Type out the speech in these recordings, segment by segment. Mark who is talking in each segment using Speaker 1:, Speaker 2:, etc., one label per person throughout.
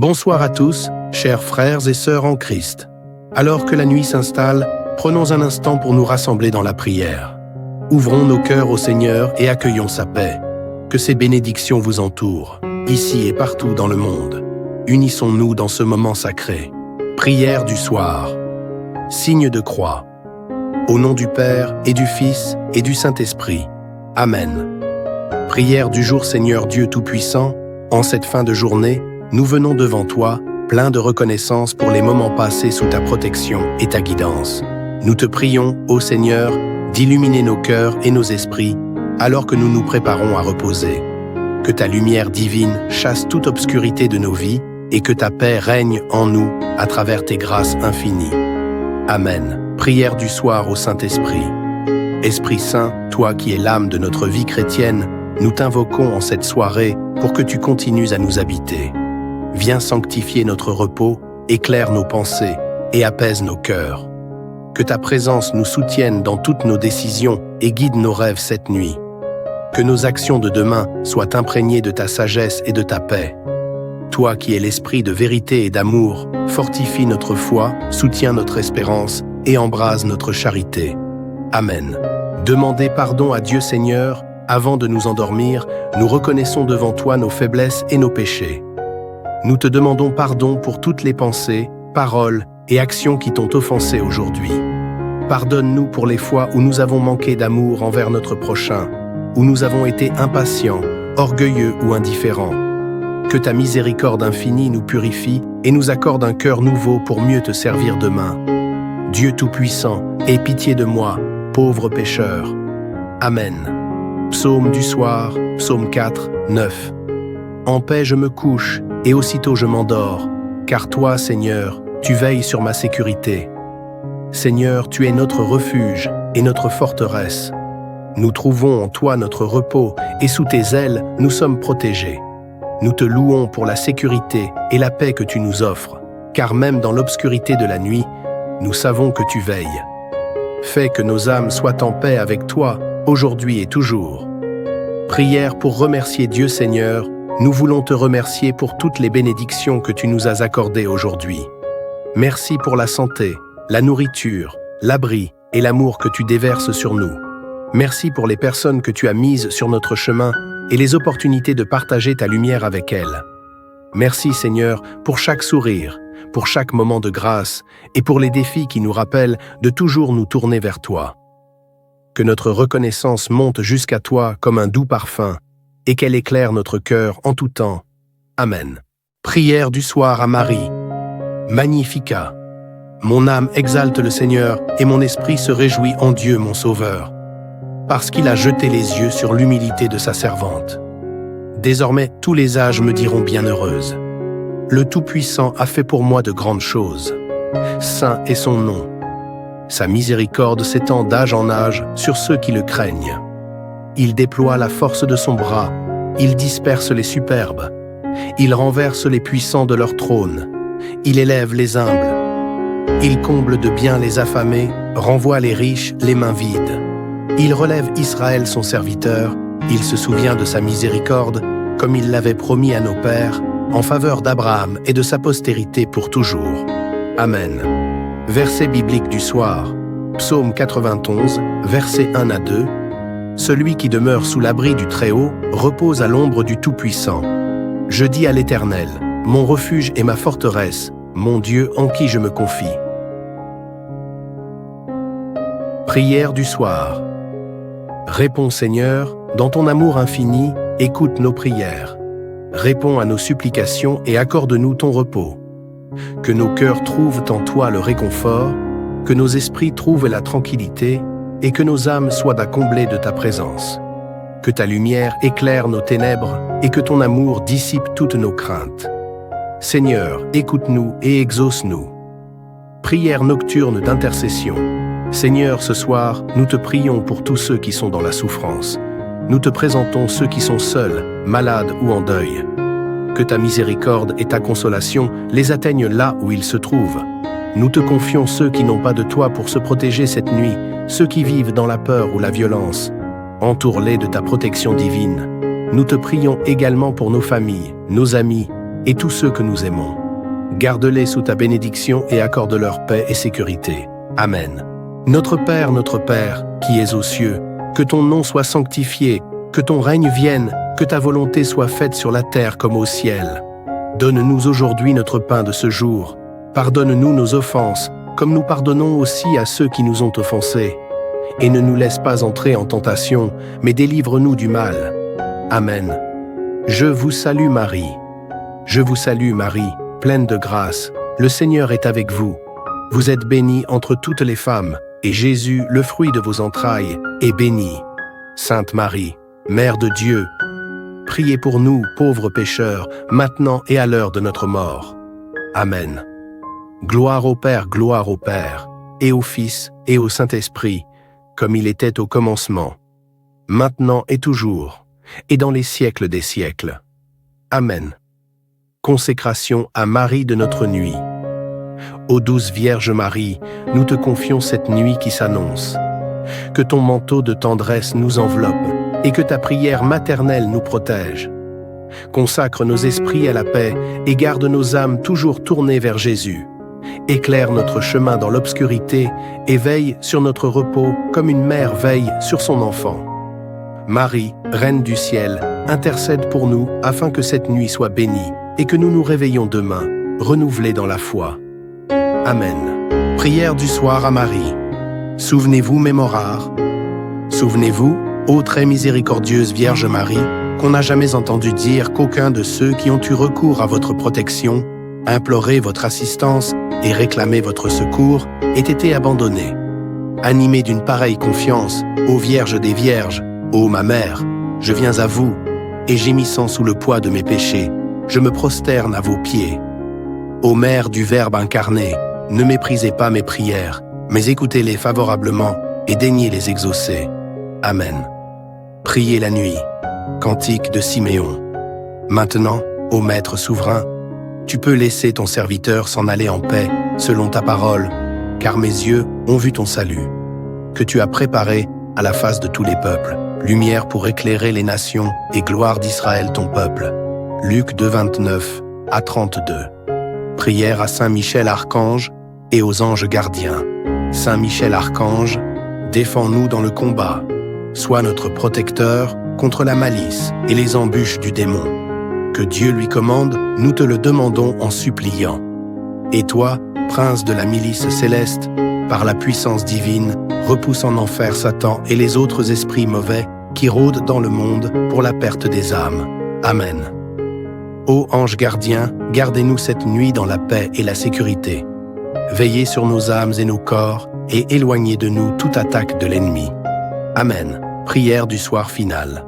Speaker 1: Bonsoir à tous, chers frères et sœurs en Christ. Alors que la nuit s'installe, prenons un instant pour nous rassembler dans la prière. Ouvrons nos cœurs au Seigneur et accueillons sa paix. Que ses bénédictions vous entourent, ici et partout dans le monde. Unissons-nous dans ce moment sacré. Prière du soir. Signe de croix. Au nom du Père et du Fils et du Saint-Esprit. Amen. Prière du jour Seigneur Dieu Tout-Puissant, en cette fin de journée, nous venons devant toi, pleins de reconnaissance pour les moments passés sous ta protection et ta guidance. Nous te prions, ô Seigneur, d'illuminer nos cœurs et nos esprits, alors que nous nous préparons à reposer. Que ta lumière divine chasse toute obscurité de nos vies et que ta paix règne en nous à travers tes grâces infinies. Amen. Prière du soir au Saint-Esprit. Esprit Saint, toi qui es l'âme de notre vie chrétienne, nous t'invoquons en cette soirée pour que tu continues à nous habiter. Viens sanctifier notre repos, éclaire nos pensées et apaise nos cœurs. Que ta présence nous soutienne dans toutes nos décisions et guide nos rêves cette nuit. Que nos actions de demain soient imprégnées de ta sagesse et de ta paix. Toi qui es l'esprit de vérité et d'amour, fortifie notre foi, soutiens notre espérance et embrase notre charité. Amen. Demandez pardon à Dieu Seigneur. Avant de nous endormir, nous reconnaissons devant toi nos faiblesses et nos péchés. Nous te demandons pardon pour toutes les pensées, paroles et actions qui t'ont offensé aujourd'hui. Pardonne-nous pour les fois où nous avons manqué d'amour envers notre prochain, où nous avons été impatients, orgueilleux ou indifférents. Que ta miséricorde infinie nous purifie et nous accorde un cœur nouveau pour mieux te servir demain. Dieu Tout-Puissant, aie pitié de moi, pauvre pécheur. Amen. Psaume du soir, psaume 4, 9. En paix je me couche, et aussitôt je m'endors, car toi, Seigneur, tu veilles sur ma sécurité. Seigneur, tu es notre refuge et notre forteresse. Nous trouvons en toi notre repos, et sous tes ailes, nous sommes protégés. Nous te louons pour la sécurité et la paix que tu nous offres, car même dans l'obscurité de la nuit, nous savons que tu veilles. Fais que nos âmes soient en paix avec toi, aujourd'hui et toujours. Prière pour remercier Dieu Seigneur, nous voulons te remercier pour toutes les bénédictions que tu nous as accordées aujourd'hui. Merci pour la santé, la nourriture, l'abri et l'amour que tu déverses sur nous. Merci pour les personnes que tu as mises sur notre chemin et les opportunités de partager ta lumière avec elles. Merci Seigneur pour chaque sourire, pour chaque moment de grâce et pour les défis qui nous rappellent de toujours nous tourner vers toi. Que notre reconnaissance monte jusqu'à toi comme un doux parfum et qu'elle éclaire notre cœur en tout temps. Amen. Prière du soir à Marie. Magnificat. Mon âme exalte le Seigneur et mon esprit se réjouit en Dieu mon Sauveur, parce qu'il a jeté les yeux sur l'humilité de sa servante. Désormais, tous les âges me diront bienheureuse. Le Tout-Puissant a fait pour moi de grandes choses. Saint est son nom. Sa miséricorde s'étend d'âge en âge sur ceux qui le craignent. Il déploie la force de son bras, il disperse les superbes, il renverse les puissants de leur trône, il élève les humbles, il comble de bien les affamés, renvoie les riches les mains vides. Il relève Israël son serviteur, il se souvient de sa miséricorde, comme il l'avait promis à nos pères, en faveur d'Abraham et de sa postérité pour toujours. Amen. Verset biblique du soir, Psaume 91, versets 1 à 2. Celui qui demeure sous l'abri du Très-Haut repose à l'ombre du Tout-Puissant. Je dis à l'Éternel, mon refuge et ma forteresse, mon Dieu en qui je me confie. Prière du soir. Réponds Seigneur, dans ton amour infini, écoute nos prières. Réponds à nos supplications et accorde-nous ton repos. Que nos cœurs trouvent en toi le réconfort, que nos esprits trouvent la tranquillité, et que nos âmes soient à combler de ta présence. Que ta lumière éclaire nos ténèbres et que ton amour dissipe toutes nos craintes. Seigneur, écoute-nous et exauce-nous. Prière nocturne d'intercession. Seigneur, ce soir, nous te prions pour tous ceux qui sont dans la souffrance. Nous te présentons ceux qui sont seuls, malades ou en deuil. Que ta miséricorde et ta consolation les atteignent là où ils se trouvent. Nous te confions ceux qui n'ont pas de toi pour se protéger cette nuit, ceux qui vivent dans la peur ou la violence. Entoure-les de ta protection divine. Nous te prions également pour nos familles, nos amis, et tous ceux que nous aimons. Garde-les sous ta bénédiction et accorde-leur paix et sécurité. Amen. Notre Père, qui es aux cieux, que ton nom soit sanctifié, que ton règne vienne, que ta volonté soit faite sur la terre comme au ciel. Donne-nous aujourd'hui notre pain de ce jour. Pardonne-nous nos offenses, comme nous pardonnons aussi à ceux qui nous ont offensés. Et ne nous laisse pas entrer en tentation, mais délivre-nous du mal. Amen. Je vous salue Marie. Je vous salue Marie, pleine de grâce. Le Seigneur est avec vous. Vous êtes bénie entre toutes les femmes, et Jésus, le fruit de vos entrailles, est béni. Sainte Marie, Mère de Dieu, priez pour nous, pauvres pécheurs, maintenant et à l'heure de notre mort. Amen. Gloire au Père, et au Fils, et au Saint-Esprit, comme il était au commencement, maintenant et toujours, et dans les siècles des siècles. Amen. Consécration à Marie de notre nuit. Ô douce Vierge Marie, nous te confions cette nuit qui s'annonce. Que ton manteau de tendresse nous enveloppe, et que ta prière maternelle nous protège. Consacre nos esprits à la paix, et garde nos âmes toujours tournées vers Jésus. Éclaire notre chemin dans l'obscurité, et veille sur notre repos comme une mère veille sur son enfant. Marie, Reine du ciel, intercède pour nous afin que cette nuit soit bénie, et que nous nous réveillons demain, renouvelés dans la foi. Amen. Prière du soir à Marie. Souvenez-vous, mémorare. Souvenez-vous, ô très miséricordieuse Vierge Marie, qu'on n'a jamais entendu dire qu'aucun de ceux qui ont eu recours à votre protection, imploré votre assistance et réclamé votre secours, ait été abandonné. Animé d'une pareille confiance, ô Vierge des Vierges, ô ma mère, je viens à vous, et gémissant sous le poids de mes péchés, je me prosterne à vos pieds. Ô Mère du Verbe incarné, ne méprisez pas mes prières, mais écoutez-les favorablement et daignez les exaucer. Amen. Priez la nuit. Cantique de Siméon. Maintenant, ô Maître souverain, tu peux laisser ton serviteur s'en aller en paix, selon ta parole, car mes yeux ont vu ton salut, que tu as préparé à la face de tous les peuples, lumière pour éclairer les nations et gloire d'Israël ton peuple. Luc 2, 29 à 32. Prière à Saint Michel Archange et aux anges gardiens. Saint Michel Archange, défends-nous dans le combat. Sois notre protecteur contre la malice et les embûches du démon. Que Dieu lui commande, nous te le demandons en suppliant. Et toi, prince de la milice céleste, par la puissance divine, repousse en enfer Satan et les autres esprits mauvais qui rôdent dans le monde pour la perte des âmes. Amen. Ô anges gardiens, gardez-nous cette nuit dans la paix et la sécurité. Veillez sur nos âmes et nos corps et éloignez de nous toute attaque de l'ennemi. Amen. Prière du soir final.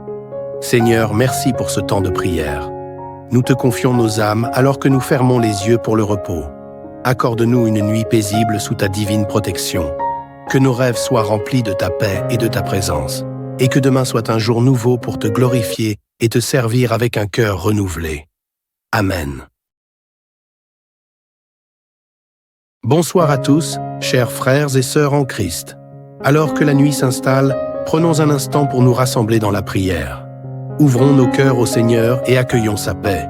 Speaker 1: Seigneur, merci pour ce temps de prière. Nous te confions nos âmes alors que nous fermons les yeux pour le repos. Accorde-nous une nuit paisible sous ta divine protection. Que nos rêves soient remplis de ta paix et de ta présence, et que demain soit un jour nouveau pour te glorifier et te servir avec un cœur renouvelé. Amen. Bonsoir à tous, chers frères et sœurs en Christ. Alors que la nuit s'installe, prenons un instant pour nous rassembler dans la prière. Ouvrons nos cœurs au Seigneur et accueillons sa paix.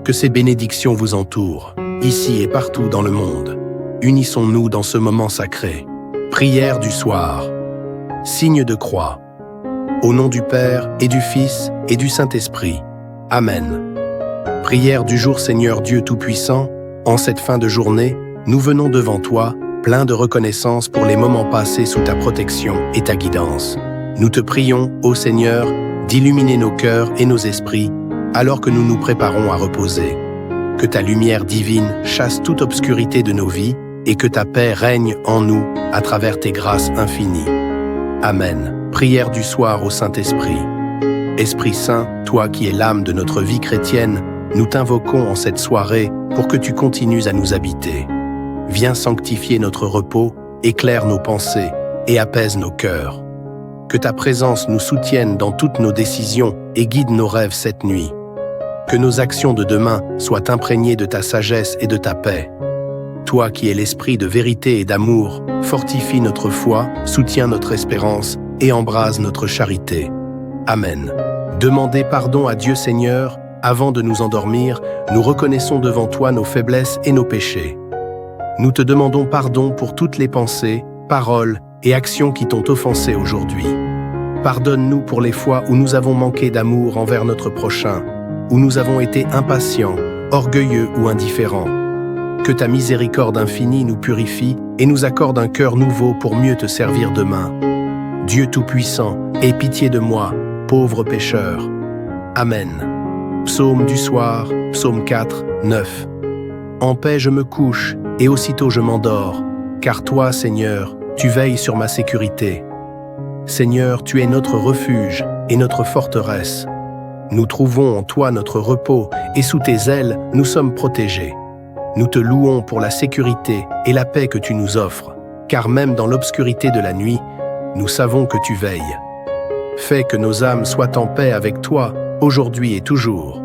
Speaker 1: Que ses bénédictions vous entourent, ici et partout dans le monde. Unissons-nous dans ce moment sacré. Prière du soir. Signe de croix. Au nom du Père et du Fils et du Saint-Esprit. Amen. Prière du jour Seigneur Dieu Tout-Puissant, en cette fin de journée, nous venons devant toi, pleins de reconnaissance pour les moments passés sous ta protection et ta guidance. Nous te prions, ô Seigneur, d'illuminer nos cœurs et nos esprits, alors que nous nous préparons à reposer. Que ta lumière divine chasse toute obscurité de nos vies et que ta paix règne en nous à travers tes grâces infinies. Amen. Prière du soir au Saint-Esprit. Esprit Saint, toi qui es l'âme de notre vie chrétienne, nous t'invoquons en cette soirée pour que tu continues à nous habiter. Viens sanctifier notre repos, éclaire nos pensées et apaise nos cœurs. Que ta présence nous soutienne dans toutes nos décisions et guide nos rêves cette nuit. Que nos actions de demain soient imprégnées de ta sagesse et de ta paix. Toi qui es l'esprit de vérité et d'amour, fortifie notre foi, soutiens notre espérance et embrase notre charité. Amen. Demandez pardon à Dieu Seigneur Avant de nous endormir, nous reconnaissons devant toi nos faiblesses et nos péchés. Nous te demandons pardon pour toutes les pensées, paroles et actions qui t'ont offensé aujourd'hui. Pardonne-nous pour les fois où nous avons manqué d'amour envers notre prochain, où nous avons été impatients, orgueilleux ou indifférents. Que ta miséricorde infinie nous purifie et nous accorde un cœur nouveau pour mieux te servir demain. Dieu Tout-Puissant, aie pitié de moi, pauvre pécheur. Amen. Psaume du soir, psaume 4, 9. En paix je me couche, et aussitôt je m'endors, car toi, Seigneur, tu veilles sur ma sécurité. Seigneur, tu es notre refuge et notre forteresse. Nous trouvons en toi notre repos, et sous tes ailes, nous sommes protégés. Nous te louons pour la sécurité et la paix que tu nous offres, car même dans l'obscurité de la nuit, nous savons que tu veilles. Fais que nos âmes soient en paix avec toi, aujourd'hui et toujours.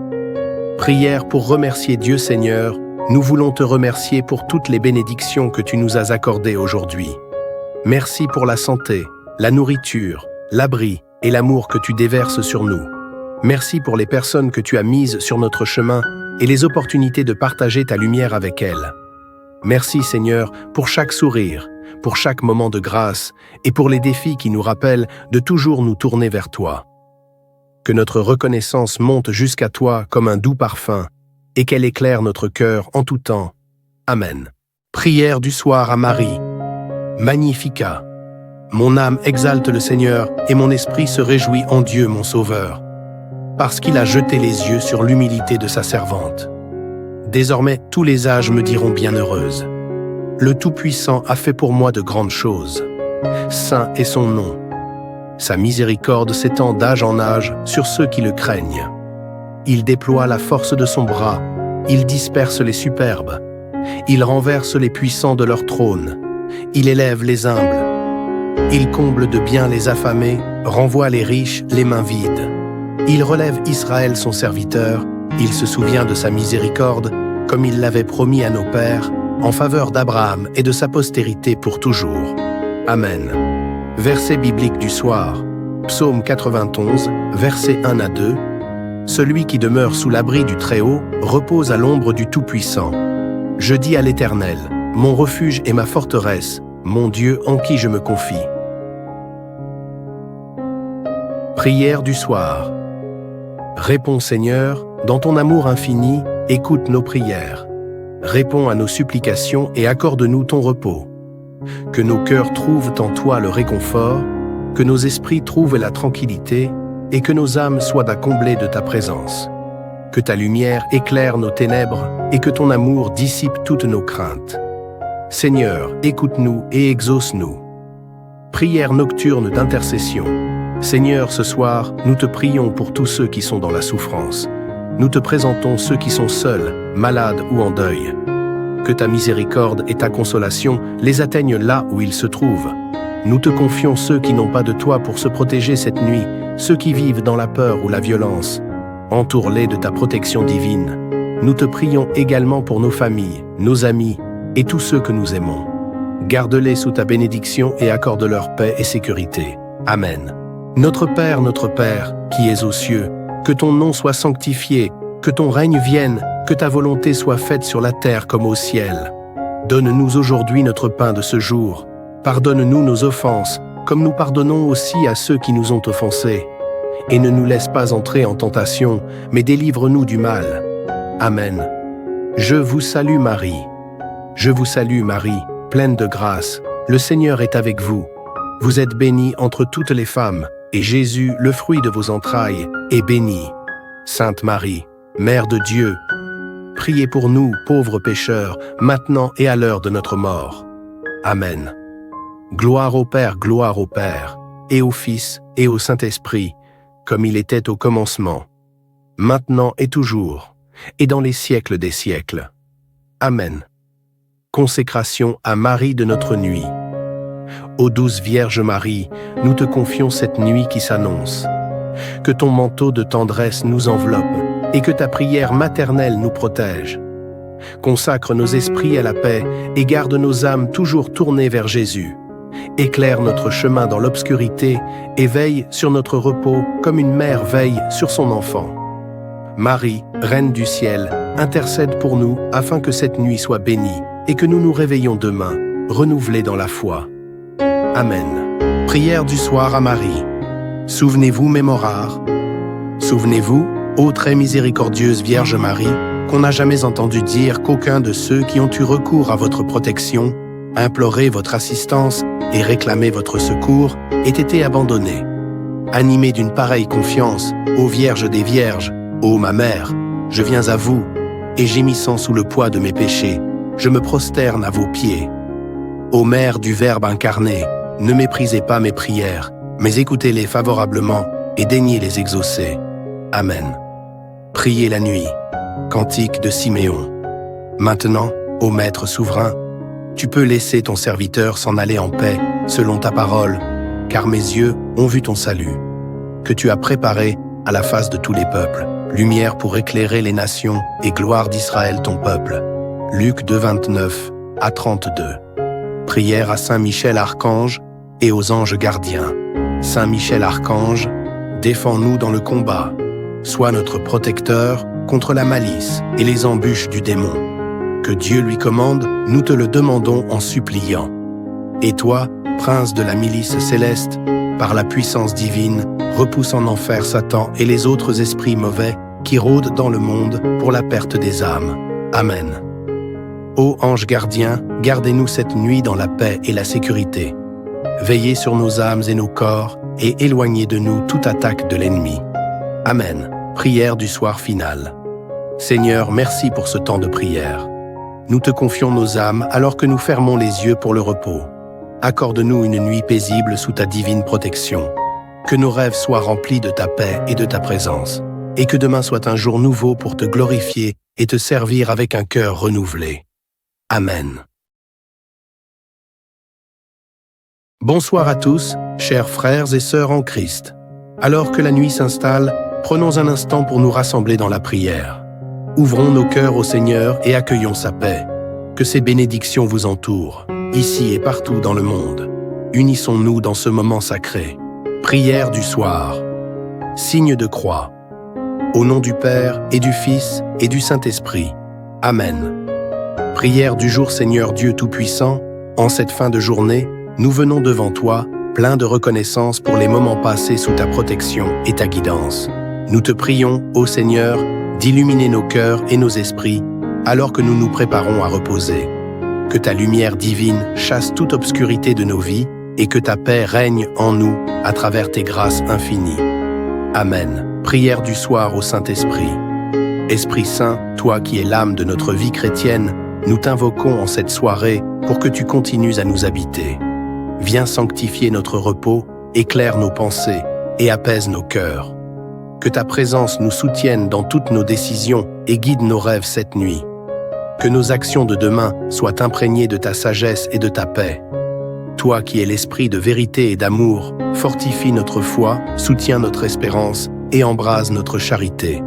Speaker 1: Prière pour remercier Dieu Seigneur, nous voulons te remercier pour toutes les bénédictions que tu nous as accordées aujourd'hui. Merci pour la santé, la nourriture, l'abri et l'amour que tu déverses sur nous. Merci pour les personnes que tu as mises sur notre chemin et les opportunités de partager ta lumière avec elles. Merci Seigneur pour chaque sourire, pour chaque moment de grâce et pour les défis qui nous rappellent de toujours nous tourner vers toi. Que notre reconnaissance monte jusqu'à toi comme un doux parfum et qu'elle éclaire notre cœur en tout temps. Amen. Prière du soir à Marie. Magnificat. Mon âme exalte le Seigneur et mon esprit se réjouit en Dieu mon Sauveur, parce qu'il a jeté les yeux sur l'humilité de sa servante. Désormais, tous les âges me diront bienheureuse. Le Tout-Puissant a fait pour moi de grandes choses. Saint est son nom. Sa miséricorde s'étend d'âge en âge sur ceux qui le craignent. Il déploie la force de son bras, il disperse les superbes. Il renverse les puissants de leur trône. Il élève les humbles. Il comble de bien les affamés, renvoie les riches les mains vides. Il relève Israël son serviteur, il se souvient de sa miséricorde, comme il l'avait promis à nos pères, en faveur d'Abraham et de sa postérité pour toujours. Amen. Verset biblique du soir, Psaume 91, versets 1 à 2. Celui qui demeure sous l'abri du Très-Haut repose à l'ombre du Tout-Puissant. Je dis à l'Éternel, mon refuge et ma forteresse, mon Dieu en qui je me confie. Prière du soir. Réponds Seigneur, dans ton amour infini, écoute nos prières. Réponds à nos supplications et accorde-nous ton repos. Que nos cœurs trouvent en toi le réconfort, que nos esprits trouvent la tranquillité et que nos âmes soient à combler de ta présence. Que ta lumière éclaire nos ténèbres et que ton amour dissipe toutes nos craintes. Seigneur, écoute-nous et exauce-nous. Prière nocturne d'intercession. Seigneur, ce soir, nous te prions pour tous ceux qui sont dans la souffrance. Nous te présentons ceux qui sont seuls, malades ou en deuil. Que ta miséricorde et ta consolation les atteignent là où ils se trouvent. Nous te confions ceux qui n'ont pas de toi pour se protéger cette nuit, ceux qui vivent dans la peur ou la violence. Entoure-les de ta protection divine. Nous te prions également pour nos familles, nos amis et tous ceux que nous aimons. Garde-les sous ta bénédiction et accorde-leur paix et sécurité. Amen. Notre Père, qui es aux cieux, que ton nom soit sanctifié, que ton règne vienne, que ta volonté soit faite sur la terre comme au ciel. Donne-nous aujourd'hui notre pain de ce jour. Pardonne-nous nos offenses, comme nous pardonnons aussi à ceux qui nous ont offensés. Et ne nous laisse pas entrer en tentation, mais délivre-nous du mal. Amen. Je vous salue Marie. Je vous salue Marie, pleine de grâce. Le Seigneur est avec vous. Vous êtes bénie entre toutes les femmes, et Jésus, le fruit de vos entrailles, est béni. Sainte Marie, Mère de Dieu, priez pour nous, pauvres pécheurs, maintenant et à l'heure de notre mort. Amen. Gloire au Père, et au Fils, et au Saint-Esprit, comme il était au commencement, maintenant et toujours, et dans les siècles des siècles. Amen. Consécration à Marie de notre nuit. Ô douce Vierge Marie, nous te confions cette nuit qui s'annonce. Que ton manteau de tendresse nous enveloppe et que ta prière maternelle nous protège. Consacre nos esprits à la paix et garde nos âmes toujours tournées vers Jésus. Éclaire notre chemin dans l'obscurité et veille sur notre repos comme une mère veille sur son enfant. Marie, Reine du ciel, intercède pour nous afin que cette nuit soit bénie et que nous nous réveillons demain, renouvelés dans la foi. Amen. Prière du soir à Marie. Souvenez-vous, mémorare. Souvenez-vous, ô très miséricordieuse Vierge Marie, qu'on n'a jamais entendu dire qu'aucun de ceux qui ont eu recours à votre protection, imploré votre assistance et réclamé votre secours, ait été abandonné. Animé d'une pareille confiance, ô Vierge des Vierges, ô ma mère, je viens à vous, et gémissant sous le poids de mes péchés, je me prosterne à vos pieds. Ô Mère du Verbe incarné, ne méprisez pas mes prières, mais écoutez-les favorablement et daignez les exaucer. Amen. Priez la nuit. Cantique de Siméon. Maintenant, ô Maître souverain, tu peux laisser ton serviteur s'en aller en paix, selon ta parole, car mes yeux ont vu ton salut, que tu as préparé à la face de tous les peuples, lumière pour éclairer les nations et gloire d'Israël ton peuple. Luc 2, 29 à 32. Prière à Saint Michel Archange et aux anges gardiens. Saint Michel Archange, défends-nous dans le combat. Sois notre protecteur contre la malice et les embûches du démon. Que Dieu lui commande, nous te le demandons en suppliant. Et toi, prince de la milice céleste, par la puissance divine, repousse en enfer Satan et les autres esprits mauvais qui rôdent dans le monde pour la perte des âmes. Amen. Ô anges gardiens, gardez-nous cette nuit dans la paix et la sécurité. Veillez sur nos âmes et nos corps et éloignez de nous toute attaque de l'ennemi. Amen. Prière du soir final. Seigneur, merci pour ce temps de prière. Nous te confions nos âmes alors que nous fermons les yeux pour le repos. Accorde-nous une nuit paisible sous ta divine protection. Que nos rêves soient remplis de ta paix et de ta présence, et que demain soit un jour nouveau pour te glorifier et te servir avec un cœur renouvelé. Amen. Bonsoir à tous, chers frères et sœurs en Christ. Alors que la nuit s'installe, prenons un instant pour nous rassembler dans la prière. Ouvrons nos cœurs au Seigneur et accueillons sa paix. Que ses bénédictions vous entourent, ici et partout dans le monde. Unissons-nous dans ce moment sacré. Prière du soir. Signe de croix. Au nom du Père et du Fils et du Saint-Esprit. Amen. Prière du jour Seigneur Dieu Tout-Puissant, en cette fin de journée, nous venons devant toi, pleins de reconnaissance pour les moments passés sous ta protection et ta guidance. Nous te prions, ô Seigneur, d'illuminer nos cœurs et nos esprits, alors que nous nous préparons à reposer. Que ta lumière divine chasse toute obscurité de nos vies et que ta paix règne en nous à travers tes grâces infinies. Amen. Prière du soir au Saint-Esprit. Esprit Saint, toi qui es l'âme de notre vie chrétienne, nous t'invoquons en cette soirée pour que tu continues à nous habiter. Viens sanctifier notre repos, éclaire nos pensées et apaise nos cœurs. Que ta présence nous soutienne dans toutes nos décisions et guide nos rêves cette nuit. Que nos actions de demain soient imprégnées de ta sagesse et de ta paix. Toi qui es l'esprit de vérité et d'amour, fortifie notre foi, soutiens notre espérance et embrase notre charité.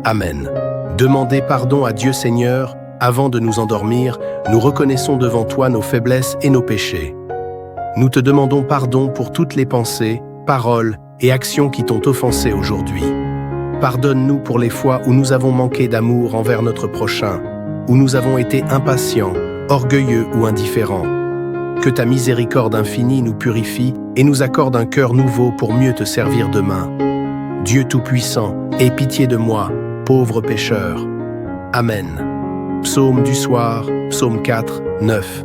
Speaker 1: Amen. Demandez pardon à Dieu Seigneur. Avant de nous endormir, nous reconnaissons devant toi nos faiblesses et nos péchés. Nous te demandons pardon pour toutes les pensées, paroles et actions qui t'ont offensé aujourd'hui. Pardonne-nous pour les fois où nous avons manqué d'amour envers notre prochain, où nous avons été impatients, orgueilleux ou indifférents. Que ta miséricorde infinie nous purifie et nous accorde un cœur nouveau pour mieux te servir demain. Dieu Tout-Puissant, aie pitié de moi, pauvre pécheur. Amen. Psaume du soir, psaume 4, 9.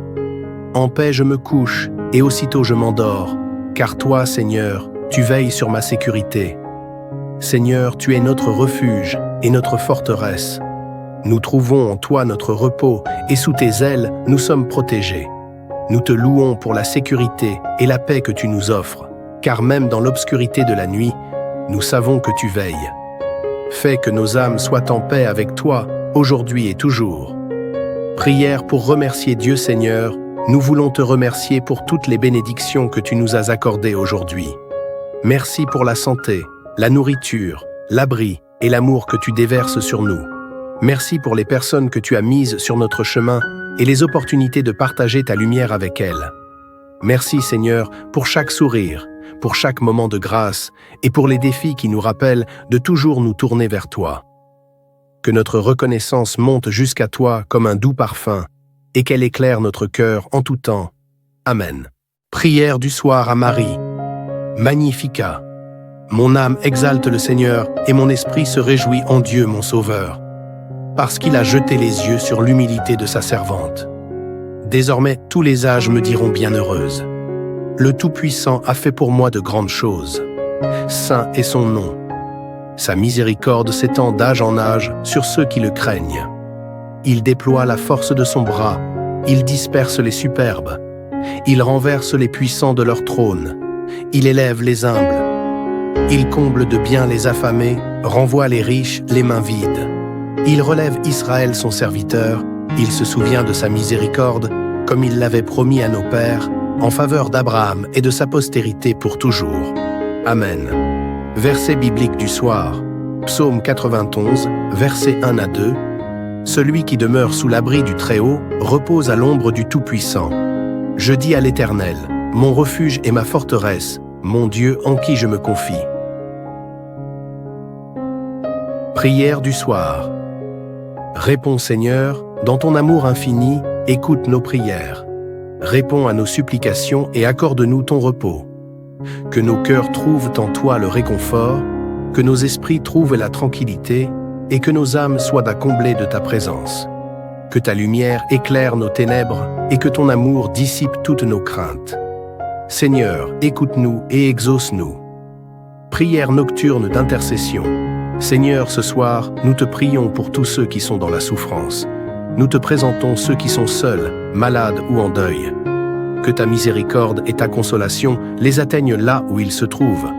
Speaker 1: En paix je me couche, et aussitôt je m'endors, car toi, Seigneur, tu veilles sur ma sécurité. Seigneur, tu es notre refuge et notre forteresse. Nous trouvons en toi notre repos, et sous tes ailes, nous sommes protégés. Nous te louons pour la sécurité et la paix que tu nous offres, car même dans l'obscurité de la nuit, nous savons que tu veilles. Fais que nos âmes soient en paix avec toi, aujourd'hui et toujours. Prière pour remercier Dieu Seigneur, nous voulons te remercier pour toutes les bénédictions que tu nous as accordées aujourd'hui. Merci pour la santé, la nourriture, l'abri et l'amour que tu déverses sur nous. Merci pour les personnes que tu as mises sur notre chemin et les opportunités de partager ta lumière avec elles. Merci Seigneur pour chaque sourire, pour chaque moment de grâce et pour les défis qui nous rappellent de toujours nous tourner vers toi. Que notre reconnaissance monte jusqu'à toi comme un doux parfum, et qu'elle éclaire notre cœur en tout temps. Amen. Prière du soir à Marie. Magnificat. Mon âme exalte le Seigneur, et mon esprit se réjouit en Dieu mon Sauveur, parce qu'il a jeté les yeux sur l'humilité de sa servante. Désormais, tous les âges me diront bienheureuse. Le Tout-Puissant a fait pour moi de grandes choses. Saint est son nom. Sa miséricorde s'étend d'âge en âge sur ceux qui le craignent. Il déploie la force de son bras, il disperse les superbes. Il renverse les puissants de leur trône. Il élève les humbles. Il comble de bien les affamés, renvoie les riches les mains vides. Il relève Israël son serviteur, il se souvient de sa miséricorde, comme il l'avait promis à nos pères, en faveur d'Abraham et de sa postérité pour toujours. Amen. Verset biblique du soir. Psaume 91, versets 1 à 2. Celui qui demeure sous l'abri du Très-Haut repose à l'ombre du Tout-Puissant. Je dis à l'Éternel, mon refuge et ma forteresse, mon Dieu en qui je me confie. Prière du soir. Réponds Seigneur, dans ton amour infini, écoute nos prières. Réponds à nos supplications et accorde-nous ton repos. Que nos cœurs trouvent en toi le réconfort, que nos esprits trouvent la tranquillité et que nos âmes soient à combler de ta présence. Que ta lumière éclaire nos ténèbres et que ton amour dissipe toutes nos craintes. Seigneur, écoute-nous et exauce-nous. Prière nocturne d'intercession. Seigneur, ce soir, nous te prions pour tous ceux qui sont dans la souffrance. Nous te présentons ceux qui sont seuls, malades ou en deuil. Que ta miséricorde et ta consolation les atteignent là où ils se trouvent.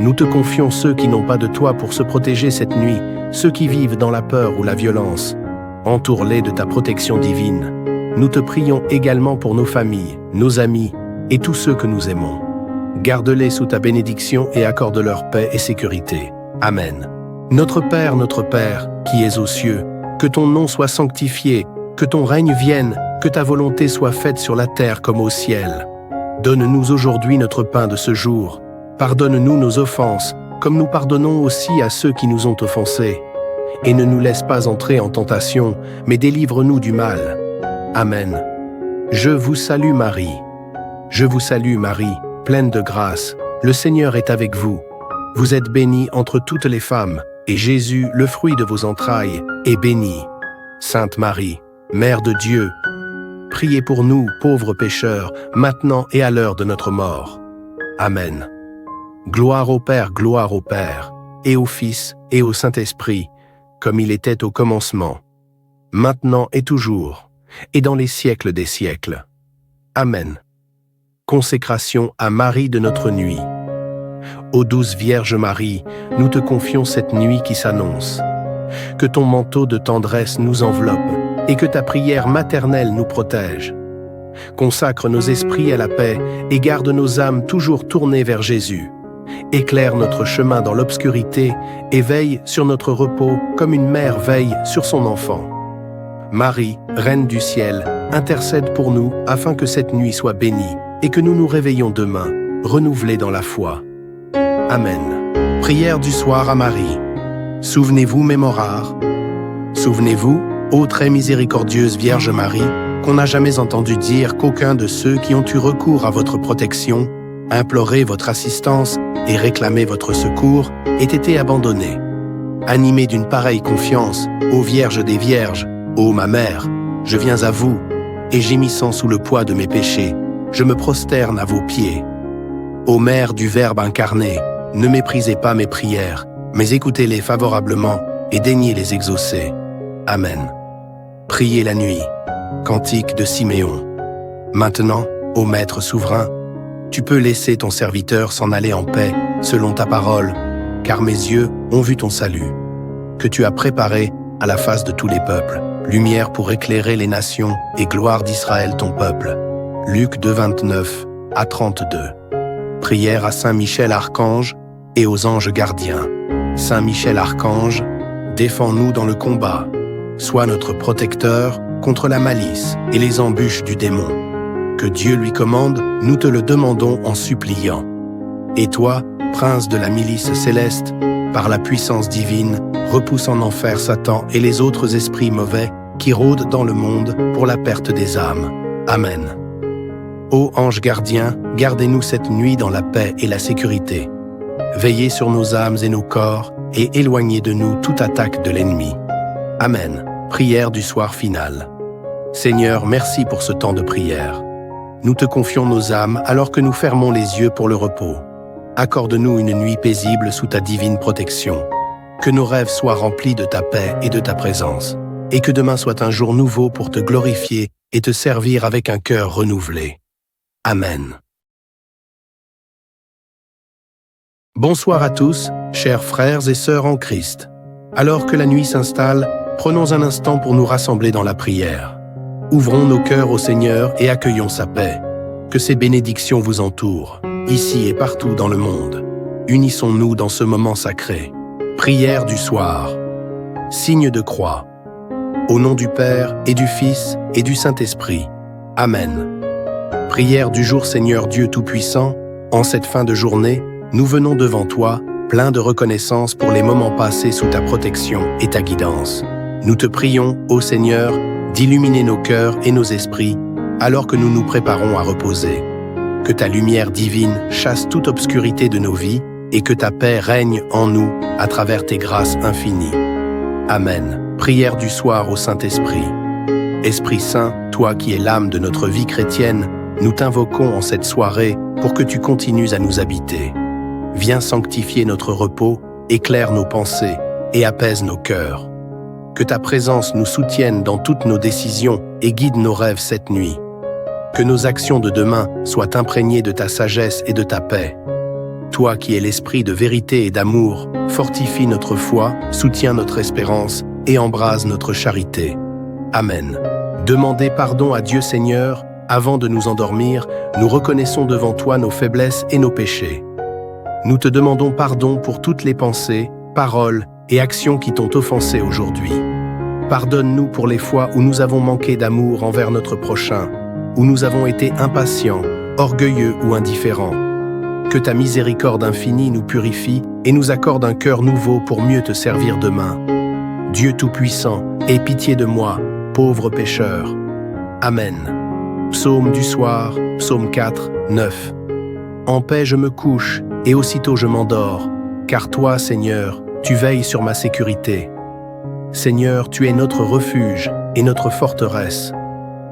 Speaker 1: Nous te confions ceux qui n'ont pas de toi pour se protéger cette nuit, ceux qui vivent dans la peur ou la violence. Entoure-les de ta protection divine. Nous te prions également pour nos familles, nos amis et tous ceux que nous aimons. Garde-les sous ta bénédiction et accorde-leur paix et sécurité. Amen. Notre Père, qui es aux cieux, que ton nom soit sanctifié, que ton règne vienne, que ta volonté soit faite sur la terre comme au ciel. Donne-nous aujourd'hui notre pain de ce jour. Pardonne-nous nos offenses, comme nous pardonnons aussi à ceux qui nous ont offensés. Et ne nous laisse pas entrer en tentation, mais délivre-nous du mal. Amen. Je vous salue Marie. Je vous salue Marie, pleine de grâce. Le Seigneur est avec vous. Vous êtes bénie entre toutes les femmes, et Jésus, le fruit de vos entrailles, est béni. Sainte Marie, Mère de Dieu, priez pour nous, pauvres pécheurs, maintenant et à l'heure de notre mort. Amen. Gloire au Père, et au Fils, et au Saint-Esprit, comme il était au commencement, maintenant et toujours, et dans les siècles des siècles. Amen. Consécration à Marie de notre nuit. Ô douce Vierge Marie, nous te confions cette nuit qui s'annonce. Que ton manteau de tendresse nous enveloppe et que ta prière maternelle nous protège. Consacre nos esprits à la paix et garde nos âmes toujours tournées vers Jésus. Éclaire notre chemin dans l'obscurité et veille sur notre repos comme une mère veille sur son enfant. Marie, Reine du ciel, intercède pour nous afin que cette nuit soit bénie et que nous nous réveillons demain, renouvelés dans la foi. Amen. Prière du soir à Marie. Souvenez-vous, mémorares. Souvenez-vous, ô très miséricordieuse Vierge Marie, qu'on n'a jamais entendu dire qu'aucun de ceux qui ont eu recours à votre protection, imploré votre assistance et réclamé votre secours ait été abandonné. Animé d'une pareille confiance, ô Vierge des Vierges, ô ma mère, je viens à vous, et gémissant sous le poids de mes péchés, je me prosterne à vos pieds. Ô Mère du Verbe incarné, ne méprisez pas mes prières, mais écoutez-les favorablement et daignez les exaucer. Amen. Priez la nuit. Cantique de Siméon. Maintenant, ô Maître souverain, tu peux laisser ton serviteur s'en aller en paix, selon ta parole, car mes yeux ont vu ton salut, que tu as préparé à la face de tous les peuples, lumière pour éclairer les nations et gloire d'Israël ton peuple. Luc 2, 29 à 32. Prière à Saint Michel Archange et aux anges gardiens. Saint Michel Archange, défends-nous dans le combat. Sois notre protecteur contre la malice et les embûches du démon. Que Dieu lui commande, nous te le demandons en suppliant. Et toi, prince de la milice céleste, par la puissance divine, repousse en enfer Satan et les autres esprits mauvais qui rôdent dans le monde pour la perte des âmes. Amen. Ô ange gardien, gardez-nous cette nuit dans la paix et la sécurité. Veillez sur nos âmes et nos corps et éloignez de nous toute attaque de l'ennemi. Amen. Prière du soir finale. Seigneur, merci pour ce temps de prière. Nous te confions nos âmes alors que nous fermons les yeux pour le repos. Accorde-nous une nuit paisible sous ta divine protection. Que nos rêves soient remplis de ta paix et de ta présence, et que demain soit un jour nouveau pour te glorifier et te servir avec un cœur renouvelé. Amen. Bonsoir à tous, chers frères et sœurs en Christ. Alors que la nuit s'installe, prenons un instant pour nous rassembler dans la prière. Ouvrons nos cœurs au Seigneur et accueillons sa paix. Que ses bénédictions vous entourent, ici et partout dans le monde. Unissons-nous dans ce moment sacré. Prière du soir. Signe de croix. Au nom du Père et du Fils et du Saint-Esprit. Amen. Prière du jour Seigneur Dieu Tout-Puissant, en cette fin de journée, nous venons devant toi, pleins de reconnaissance pour les moments passés sous ta protection et ta guidance. Nous te prions, ô Seigneur, d'illuminer nos cœurs et nos esprits, alors que nous nous préparons à reposer. Que ta lumière divine chasse toute obscurité de nos vies et que ta paix règne en nous à travers tes grâces infinies. Amen. Prière du soir au Saint-Esprit. Esprit Saint, toi qui es l'âme de notre vie chrétienne, nous t'invoquons en cette soirée pour que tu continues à nous habiter. Viens sanctifier notre repos, éclaire nos pensées et apaise nos cœurs. Que ta présence nous soutienne dans toutes nos décisions et guide nos rêves cette nuit. Que nos actions de demain soient imprégnées de ta sagesse et de ta paix. Toi qui es l'esprit de vérité et d'amour, fortifie notre foi, soutiens notre espérance et embrase notre charité. Amen. Demandez pardon à Dieu Seigneur. Avant de nous endormir, nous reconnaissons devant toi nos faiblesses et nos péchés. Nous te demandons pardon pour toutes les pensées, paroles et actions qui t'ont offensé aujourd'hui. Pardonne-nous pour les fois où nous avons manqué d'amour envers notre prochain, où nous avons été impatients, orgueilleux ou indifférents. Que ta miséricorde infinie nous purifie et nous accorde un cœur nouveau pour mieux te servir demain. Dieu Tout-Puissant, aie pitié de moi, pauvre pécheur. Amen. Psaume du soir, psaume 4, 9. En paix je me couche, et aussitôt je m'endors, car toi, Seigneur, tu veilles sur ma sécurité. Seigneur, tu es notre refuge et notre forteresse.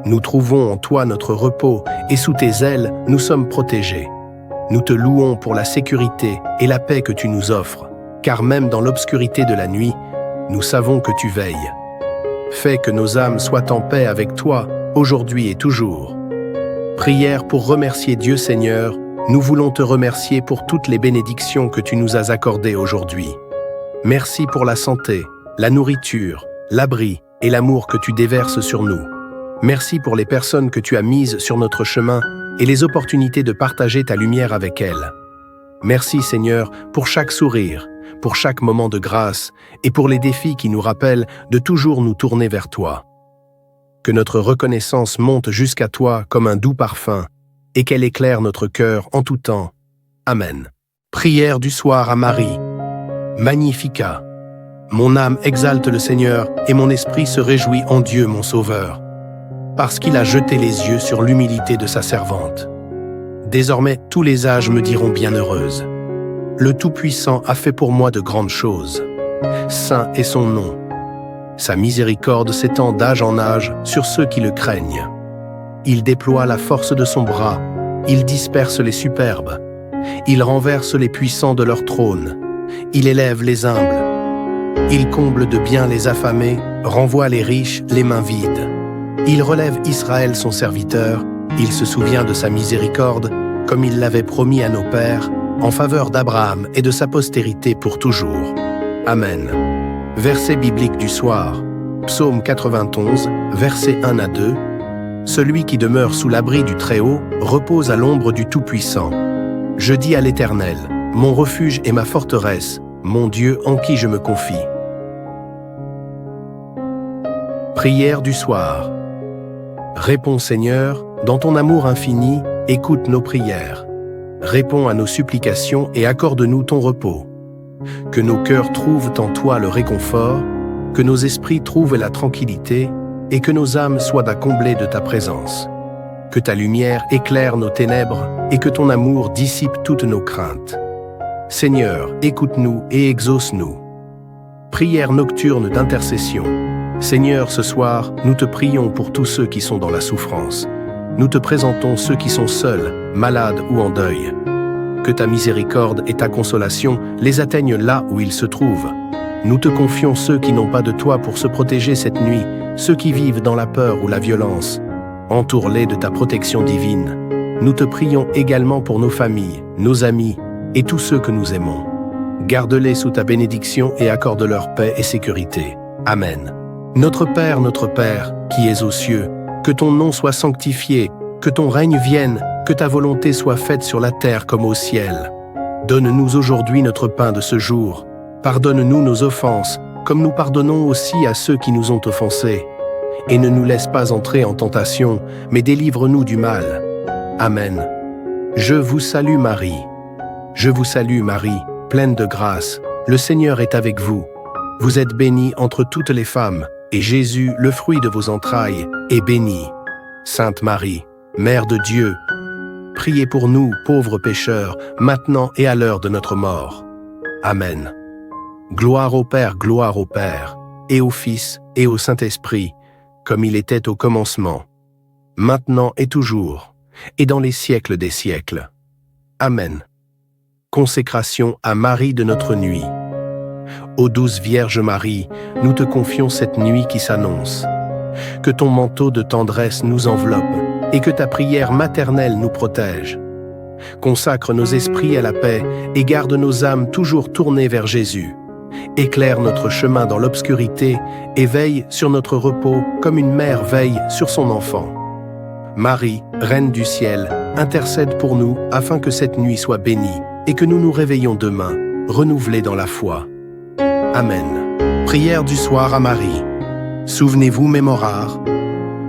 Speaker 1: Nous trouvons en toi notre repos, et sous tes ailes, nous sommes protégés. Nous te louons pour la sécurité et la paix que tu nous offres, car même dans l'obscurité de la nuit, nous savons que tu veilles. Fais que nos âmes soient en paix avec toi, aujourd'hui et toujours. Prière pour remercier Dieu Seigneur, nous voulons te remercier pour toutes les bénédictions que tu nous as accordées aujourd'hui. Merci pour la santé, la nourriture, l'abri et l'amour que tu déverses sur nous. Merci pour les personnes que tu as mises sur notre chemin et les opportunités de partager ta lumière avec elles. Merci Seigneur pour chaque sourire, pour chaque moment de grâce et pour les défis qui nous rappellent de toujours nous tourner vers toi. Que notre reconnaissance monte jusqu'à toi comme un doux parfum et qu'elle éclaire notre cœur en tout temps. Amen. Prière du soir à Marie. Magnificat. Mon âme exalte le Seigneur et mon esprit se réjouit en Dieu mon Sauveur, parce qu'il a jeté les yeux sur l'humilité de sa servante. Désormais, tous les âges me diront bienheureuse. Le Tout-Puissant a fait pour moi de grandes choses. Saint est son nom. Sa miséricorde s'étend d'âge en âge sur ceux qui le craignent. Il déploie la force de son bras, il disperse les superbes, il renverse les puissants de leur trône, il élève les humbles, il comble de bien les affamés, renvoie les riches les mains vides. Il relève Israël son serviteur, il se souvient de sa miséricorde, comme il l'avait promis à nos pères, en faveur d'Abraham et de sa postérité pour toujours. Amen. Verset biblique du soir, Psaume 91, versets 1 à 2. Celui qui demeure sous l'abri du Très-Haut repose à l'ombre du Tout-Puissant. Je dis à l'Éternel, mon refuge et ma forteresse, mon Dieu en qui je me confie. Prière du soir. Réponds Seigneur, dans ton amour infini, écoute nos prières. Réponds à nos supplications et accorde-nous ton repos. Que nos cœurs trouvent en toi le réconfort, que nos esprits trouvent la tranquillité, et que nos âmes soient à combler de ta présence. Que ta lumière éclaire nos ténèbres, et que ton amour dissipe toutes nos craintes. Seigneur, écoute-nous et exauce-nous. Prière nocturne d'intercession. Seigneur, ce soir, nous te prions pour tous ceux qui sont dans la souffrance. Nous te présentons ceux qui sont seuls, malades ou en deuil. Que ta miséricorde et ta consolation les atteignent là où ils se trouvent. Nous te confions ceux qui n'ont pas de toi pour se protéger cette nuit, ceux qui vivent dans la peur ou la violence. Entoure-les de ta protection divine. Nous te prions également pour nos familles, nos amis et tous ceux que nous aimons. Garde-les sous ta bénédiction et accorde-leur paix et sécurité. Amen. Notre Père, qui es aux cieux, que ton nom soit sanctifié, que ton règne vienne, que ta volonté soit faite sur la terre comme au ciel. Donne-nous aujourd'hui notre pain de ce jour. Pardonne-nous nos offenses, comme nous pardonnons aussi à ceux qui nous ont offensés. Et ne nous laisse pas entrer en tentation, mais délivre-nous du mal. Amen. Je vous salue Marie. Je vous salue Marie, pleine de grâce. Le Seigneur est avec vous. Vous êtes bénie entre toutes les femmes, et Jésus, le fruit de vos entrailles, est béni. Sainte Marie, Mère de Dieu, priez pour nous, pauvres pécheurs, maintenant et à l'heure de notre mort. Amen. Gloire au Père, et au Fils, et au Saint-Esprit, comme il était au commencement, maintenant et toujours, et dans les siècles des siècles. Amen. Consécration à Marie de notre nuit. Ô douce Vierge Marie, nous te confions cette nuit qui s'annonce. Que ton manteau de tendresse nous enveloppe, et que ta prière maternelle nous protège. Consacre nos esprits à la paix, et garde nos âmes toujours tournées vers Jésus. Éclaire notre chemin dans l'obscurité et veille sur notre repos comme une mère veille sur son enfant. Marie, Reine du ciel, intercède pour nous afin que cette nuit soit bénie et que nous nous réveillons demain, renouvelés dans la foi. Amen. Prière du soir à Marie. Souvenez-vous, mémorares.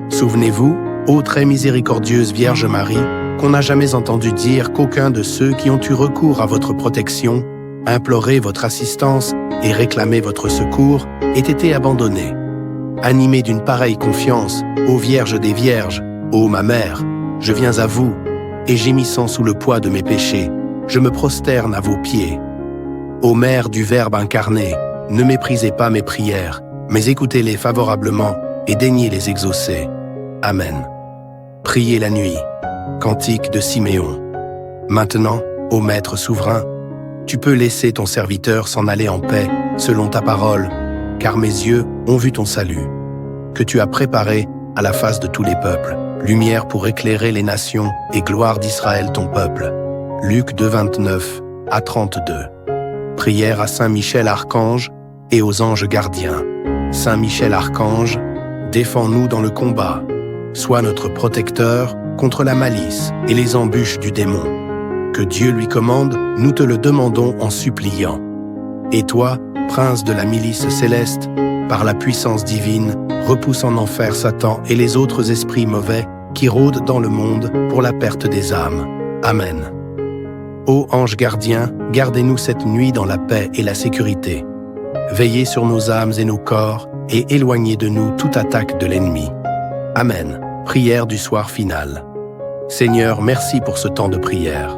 Speaker 1: Souvenez-vous, ô très miséricordieuse Vierge Marie, qu'on n'a jamais entendu dire qu'aucun de ceux qui ont eu recours à votre protection, imploré votre assistance et réclamé votre secours, ait été abandonné. Animé d'une pareille confiance, ô Vierge des Vierges, ô ma mère, je viens à vous, et gémissant sous le poids de mes péchés, je me prosterne à vos pieds. Ô Mère du Verbe incarné, ne méprisez pas mes prières, mais écoutez-les favorablement et daignez les exaucer. Amen. Priez la nuit. Cantique de Siméon. Maintenant, ô Maître souverain, tu peux laisser ton serviteur s'en aller en paix, selon ta parole, car mes yeux ont vu ton salut, que tu as préparé à la face de tous les peuples, lumière pour éclairer les nations et gloire d'Israël ton peuple. Luc 2, 29 à 32. Prière à Saint Michel Archange et aux anges gardiens. Saint Michel Archange, défends-nous dans le combat. Sois notre protecteur contre la malice et les embûches du démon. Que Dieu lui commande, nous te le demandons en suppliant. Et toi, prince de la milice céleste, par la puissance divine, repousse en enfer Satan et les autres esprits mauvais qui rôdent dans le monde pour la perte des âmes. Amen. Ô anges gardiens, gardez-nous cette nuit dans la paix et la sécurité. Veillez sur nos âmes et nos corps et éloignez de nous toute attaque de l'ennemi. Amen. Prière du soir final. Seigneur, merci pour ce temps de prière.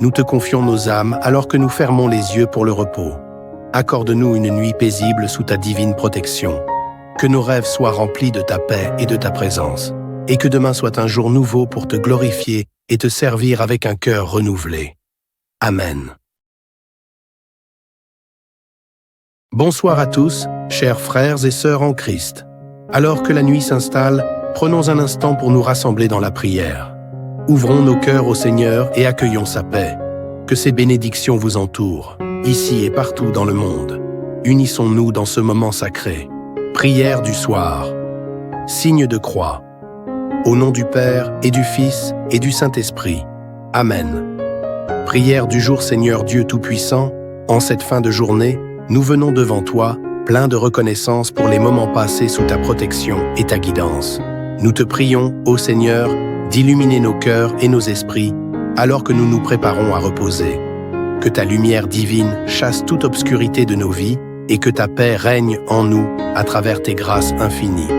Speaker 1: Nous te confions nos âmes alors que nous fermons les yeux pour le repos. Accorde-nous une nuit paisible sous ta divine protection. Que nos rêves soient remplis de ta paix et de ta présence, et que demain soit un jour nouveau pour te glorifier et te servir avec un cœur renouvelé. Amen. Bonsoir à tous, chers frères et sœurs en Christ. Alors que la nuit s'installe, prenons un instant pour nous rassembler dans la prière. Ouvrons nos cœurs au Seigneur et accueillons sa paix. Que ses bénédictions vous entourent, ici et partout dans le monde. Unissons-nous dans ce moment sacré. Prière du soir. Signe de croix. Au nom du Père et du Fils et du Saint-Esprit. Amen. Prière du jour Seigneur Dieu Tout-Puissant, en cette fin de journée, nous venons devant toi, pleins de reconnaissance pour les moments passés sous ta protection et ta guidance. Nous te prions, ô Seigneur, d'illuminer nos cœurs et nos esprits, alors que nous nous préparons à reposer. Que ta lumière divine chasse toute obscurité de nos vies et que ta paix règne en nous à travers tes grâces infinies.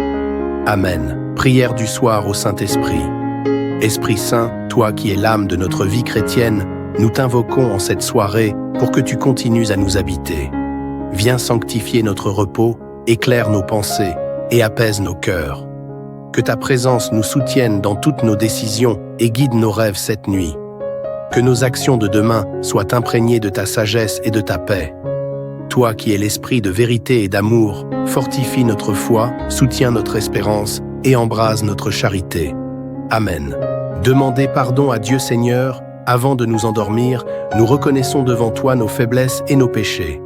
Speaker 1: Amen. Prière du soir au Saint-Esprit. Esprit Saint, toi qui es l'âme de notre vie chrétienne, nous t'invoquons en cette soirée pour que tu continues à nous habiter. Viens sanctifier notre repos, éclaire nos pensées et apaise nos cœurs. Que ta présence nous soutienne dans toutes nos décisions et guide nos rêves cette nuit. Que nos actions de demain soient imprégnées de ta sagesse et de ta paix. Toi qui es l'esprit de vérité et d'amour, fortifie notre foi, soutiens notre espérance et embrase notre charité. Amen. Demandez pardon à Dieu Seigneur. Avant de nous endormir, nous reconnaissons devant toi nos faiblesses et nos péchés.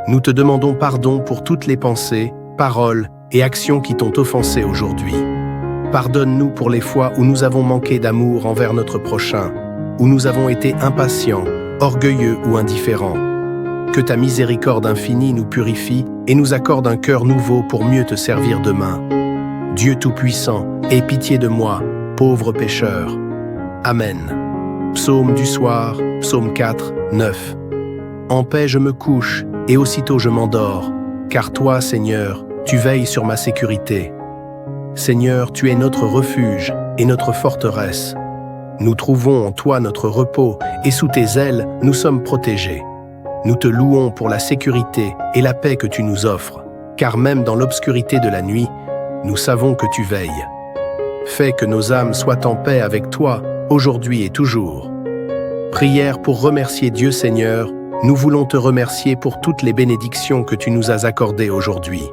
Speaker 1: Nous te demandons pardon pour toutes les pensées, paroles et actions qui t'ont offensé aujourd'hui. Pardonne-nous pour les fois où nous avons manqué d'amour envers notre prochain, où nous avons été impatients, orgueilleux ou indifférents. Que ta miséricorde infinie nous purifie et nous accorde un cœur nouveau pour mieux te servir demain. Dieu Tout-Puissant, aie pitié de moi, pauvre pécheur. Amen. Psaume du soir, psaume 4, 9. En paix je me couche, et aussitôt je m'endors, car toi, Seigneur, tu veilles sur ma sécurité. Seigneur, tu es notre refuge et notre forteresse. Nous trouvons en toi notre repos, et sous tes ailes, nous sommes protégés. Nous te louons pour la sécurité et la paix que tu nous offres, car même dans l'obscurité de la nuit, nous savons que tu veilles. Fais que nos âmes soient en paix avec toi, aujourd'hui et toujours. Prière pour remercier Dieu Seigneur, nous voulons te remercier pour toutes les bénédictions que tu nous as accordées aujourd'hui.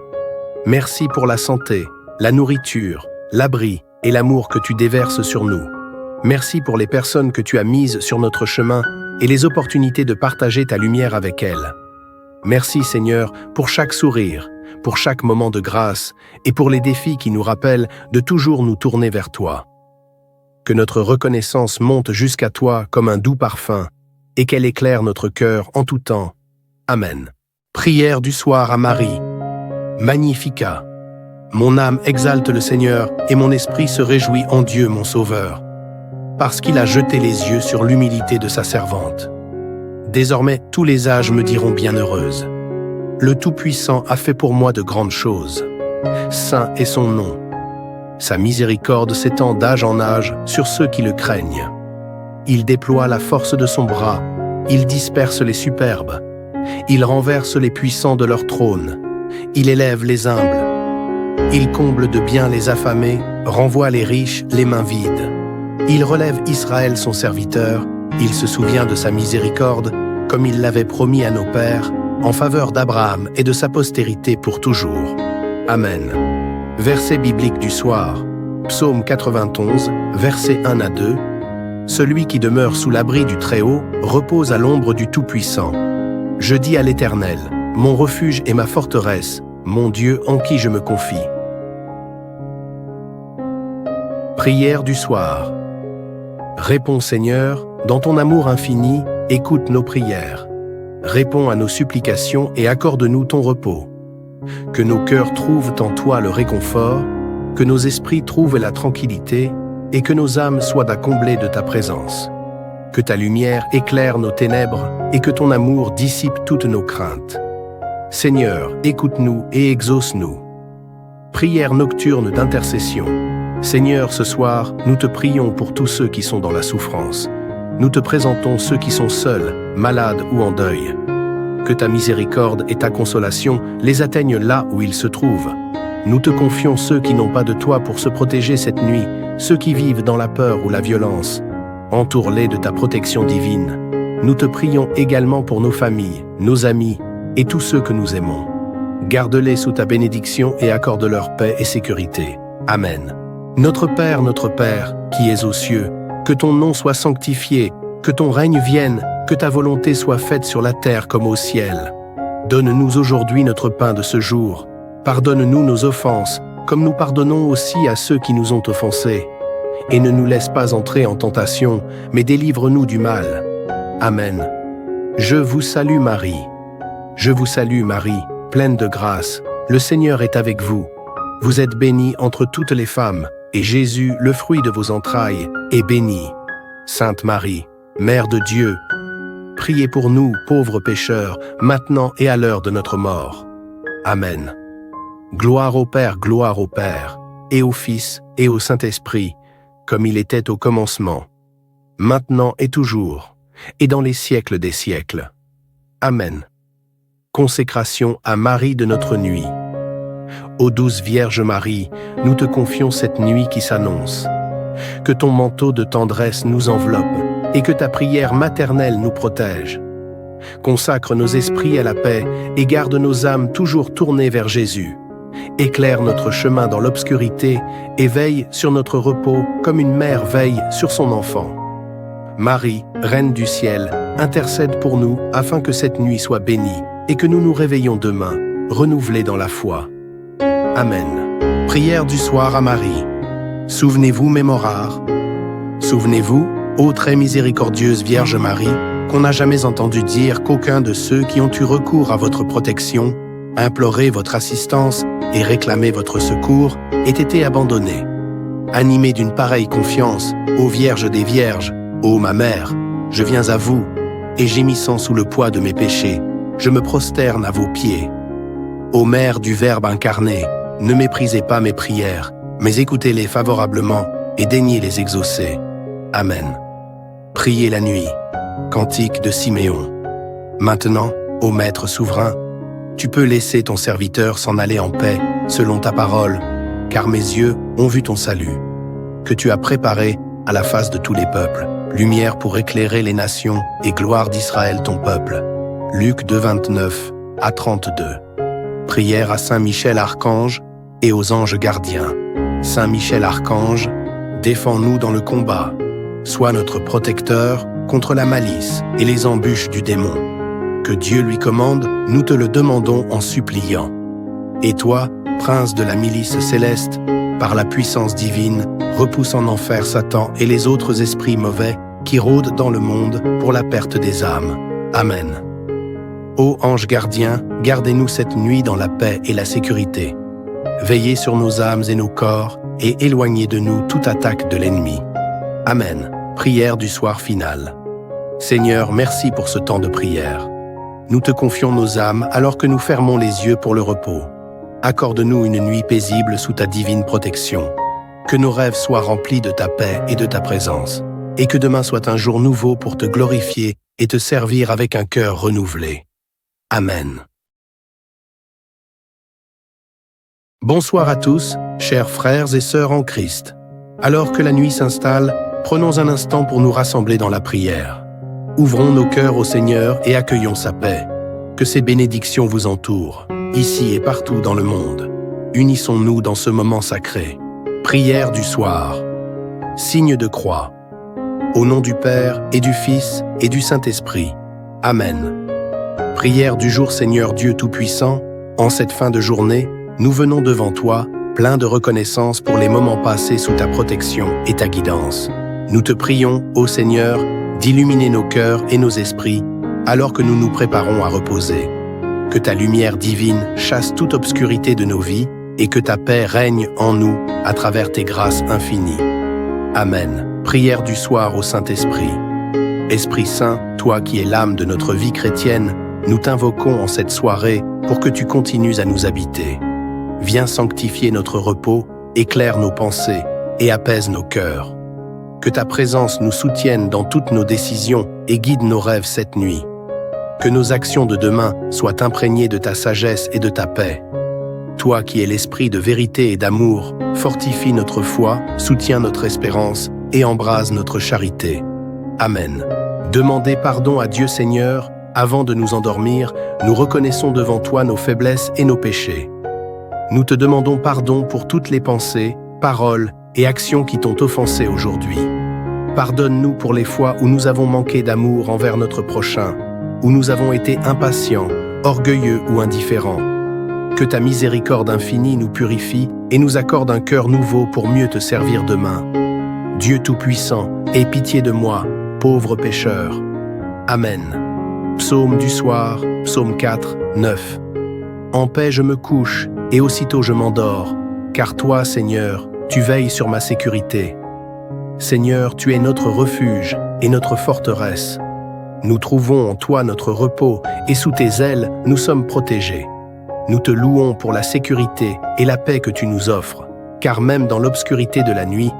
Speaker 1: Merci pour la santé, la nourriture, l'abri et l'amour que tu déverses sur nous. Merci pour les personnes que tu as mises sur notre chemin et les opportunités de partager ta lumière avec elles. Merci Seigneur pour chaque sourire, pour chaque moment de grâce et pour les défis qui nous rappellent de toujours nous tourner vers toi. Que notre reconnaissance monte jusqu'à toi comme un doux parfum et qu'elle éclaire notre cœur en tout temps. Amen. Prière du soir à Marie. Magnificat. Mon âme exalte le Seigneur et mon esprit se réjouit en Dieu mon Sauveur, parce qu'il a jeté les yeux sur l'humilité de sa servante. Désormais, tous les âges me diront bienheureuse. Le Tout-Puissant a fait pour moi de grandes choses. Saint est son nom. Sa miséricorde s'étend d'âge en âge sur ceux qui le craignent. Il déploie la force de son bras, il disperse les superbes, il renverse les puissants de leur trône, il élève les humbles, il comble de bien les affamés, renvoie les riches les mains vides. Il relève Israël son serviteur, il se souvient de sa miséricorde, comme il l'avait promis à nos pères, en faveur d'Abraham et de sa postérité pour toujours. Amen. Verset biblique du soir, Psaume 91, versets 1 à 2. Celui qui demeure sous l'abri du Très-Haut repose à l'ombre du Tout-Puissant. Je dis à l'Éternel, mon refuge et ma forteresse, mon Dieu en qui je me confie. Prière du soir. Réponds Seigneur, dans ton amour infini, écoute nos prières. Réponds à nos supplications et accorde-nous ton repos. Que nos cœurs trouvent en toi le réconfort, que nos esprits trouvent la tranquillité et que nos âmes soient à combler de ta présence. Que ta lumière éclaire nos ténèbres et que ton amour dissipe toutes nos craintes. Seigneur, écoute-nous et exauce-nous. Prière nocturne d'intercession. Seigneur, ce soir, nous te prions pour tous ceux qui sont dans la souffrance. Nous te présentons ceux qui sont seuls, malades ou en deuil. Que ta miséricorde et ta consolation les atteignent là où ils se trouvent. Nous te confions ceux qui n'ont pas de toi pour se protéger cette nuit, ceux qui vivent dans la peur ou la violence. Entoure-les de ta protection divine. Nous te prions également pour nos familles, nos amis et tous ceux que nous aimons. Garde-les sous ta bénédiction et accorde-leur paix et sécurité. Amen. Notre Père, qui es aux cieux, que ton nom soit sanctifié, que ton règne vienne, que ta volonté soit faite sur la terre comme au ciel. Donne-nous aujourd'hui notre pain de ce jour. Pardonne-nous nos offenses, comme nous pardonnons aussi à ceux qui nous ont offensés. Et ne nous laisse pas entrer en tentation, mais délivre-nous du mal. Amen. Je vous salue Marie. Je vous salue Marie, pleine de grâce. Le Seigneur est avec vous. Vous êtes bénie entre toutes les femmes, et Jésus, le fruit de vos entrailles, est béni. Sainte Marie, Mère de Dieu, priez pour nous, pauvres pécheurs, maintenant et à l'heure de notre mort. Amen. Gloire au Père, et au Fils, et au Saint-Esprit, comme il était au commencement, maintenant et toujours, et dans les siècles des siècles. Amen. Consécration à Marie de notre nuit. Ô douce Vierge Marie, nous te confions cette nuit qui s'annonce. Que ton manteau de tendresse nous enveloppe, et que ta prière maternelle nous protège. Consacre nos esprits à la paix, et garde nos âmes toujours tournées vers Jésus. Éclaire notre chemin dans l'obscurité, et veille sur notre repos comme une mère veille sur son enfant. Marie, Reine du ciel, intercède pour nous afin que cette nuit soit bénie, et que nous nous réveillons demain, renouvelés dans la foi. Amen. Prière du soir à Marie. Souvenez-vous, mémorares. Souvenez-vous, ô très miséricordieuse Vierge Marie, qu'on n'a jamais entendu dire qu'aucun de ceux qui ont eu recours à votre protection, imploré votre assistance et réclamé votre secours, ait été abandonné. Animée d'une pareille confiance, ô Vierge des Vierges, ô ma mère, je viens à vous, et gémissant sous le poids de mes péchés, je me prosterne à vos pieds. Ô Mère du Verbe incarné, ne méprisez pas mes prières, mais écoutez-les favorablement et daignez les exaucer. Amen. Priez la nuit. Cantique de Siméon. Maintenant, ô Maître souverain, tu peux laisser ton serviteur s'en aller en paix, selon ta parole, car mes yeux ont vu ton salut, que tu as préparé à la face de tous les peuples, lumière pour éclairer les nations et gloire d'Israël ton peuple. Luc 2, 29 à 32. Prière à Saint Michel Archange et aux anges gardiens. Saint Michel Archange, défends-nous dans le combat. Sois notre protecteur contre la malice et les embûches du démon. Que Dieu lui commande, nous te le demandons en suppliant. Et toi, prince de la milice céleste, par la puissance divine, repousse en enfer Satan et les autres esprits mauvais qui rôdent dans le monde pour la perte des âmes. Amen. Ô anges gardiens, gardez-nous cette nuit dans la paix et la sécurité. Veillez sur nos âmes et nos corps et éloignez de nous toute attaque de l'ennemi. Amen. Prière du soir final. Seigneur, merci pour ce temps de prière. Nous te confions nos âmes alors que nous fermons les yeux pour le repos. Accorde-nous une nuit paisible sous ta divine protection. Que nos rêves soient remplis de ta paix et de ta présence, et que demain soit un jour nouveau pour te glorifier et te servir avec un cœur renouvelé. Amen. Bonsoir à tous, chers frères et sœurs en Christ. Alors que la nuit s'installe, prenons un instant pour nous rassembler dans la prière. Ouvrons nos cœurs au Seigneur et accueillons sa paix. Que ses bénédictions vous entourent, ici et partout dans le monde. Unissons-nous dans ce moment sacré. Prière du soir. Signe de croix. Au nom du Père et du Fils et du Saint-Esprit. Amen. Prière du jour Seigneur Dieu Tout-Puissant, en cette fin de journée, nous venons devant toi, pleins de reconnaissance pour les moments passés sous ta protection et ta guidance. Nous te prions, ô Seigneur, d'illuminer nos cœurs et nos esprits, alors que nous nous préparons à reposer. Que ta lumière divine chasse toute obscurité de nos vies et que ta paix règne en nous à travers tes grâces infinies. Amen. Prière du soir au Saint-Esprit. Esprit Saint, toi qui es l'âme de notre vie chrétienne, nous t'invoquons en cette soirée pour que tu continues à nous habiter. Viens sanctifier notre repos, éclaire nos pensées et apaise nos cœurs. Que ta présence nous soutienne dans toutes nos décisions et guide nos rêves cette nuit. Que nos actions de demain soient imprégnées de ta sagesse et de ta paix. Toi qui es l'esprit de vérité et d'amour, fortifie notre foi, soutiens notre espérance et embrase notre charité. Amen. Demandez pardon à Dieu Seigneur. Avant de nous endormir, nous reconnaissons devant toi nos faiblesses et nos péchés. Nous te demandons pardon pour toutes les pensées, paroles et actions qui t'ont offensé aujourd'hui. Pardonne-nous pour les fois où nous avons manqué d'amour envers notre prochain, où nous avons été impatients, orgueilleux ou indifférents. Que ta miséricorde infinie nous purifie et nous accorde un cœur nouveau pour mieux te servir demain. Dieu Tout-Puissant, aie pitié de moi, pauvre pécheur. Amen. Psaume du soir, psaume 4, 9. En paix je me couche, et aussitôt je m'endors, car toi, Seigneur, tu veilles sur ma sécurité. Seigneur, tu es notre refuge et notre forteresse. Nous trouvons en toi notre repos et sous tes ailes, nous sommes protégés. Nous te louons pour la sécurité et la paix que tu nous offres, car même dans l'obscurité de la nuit,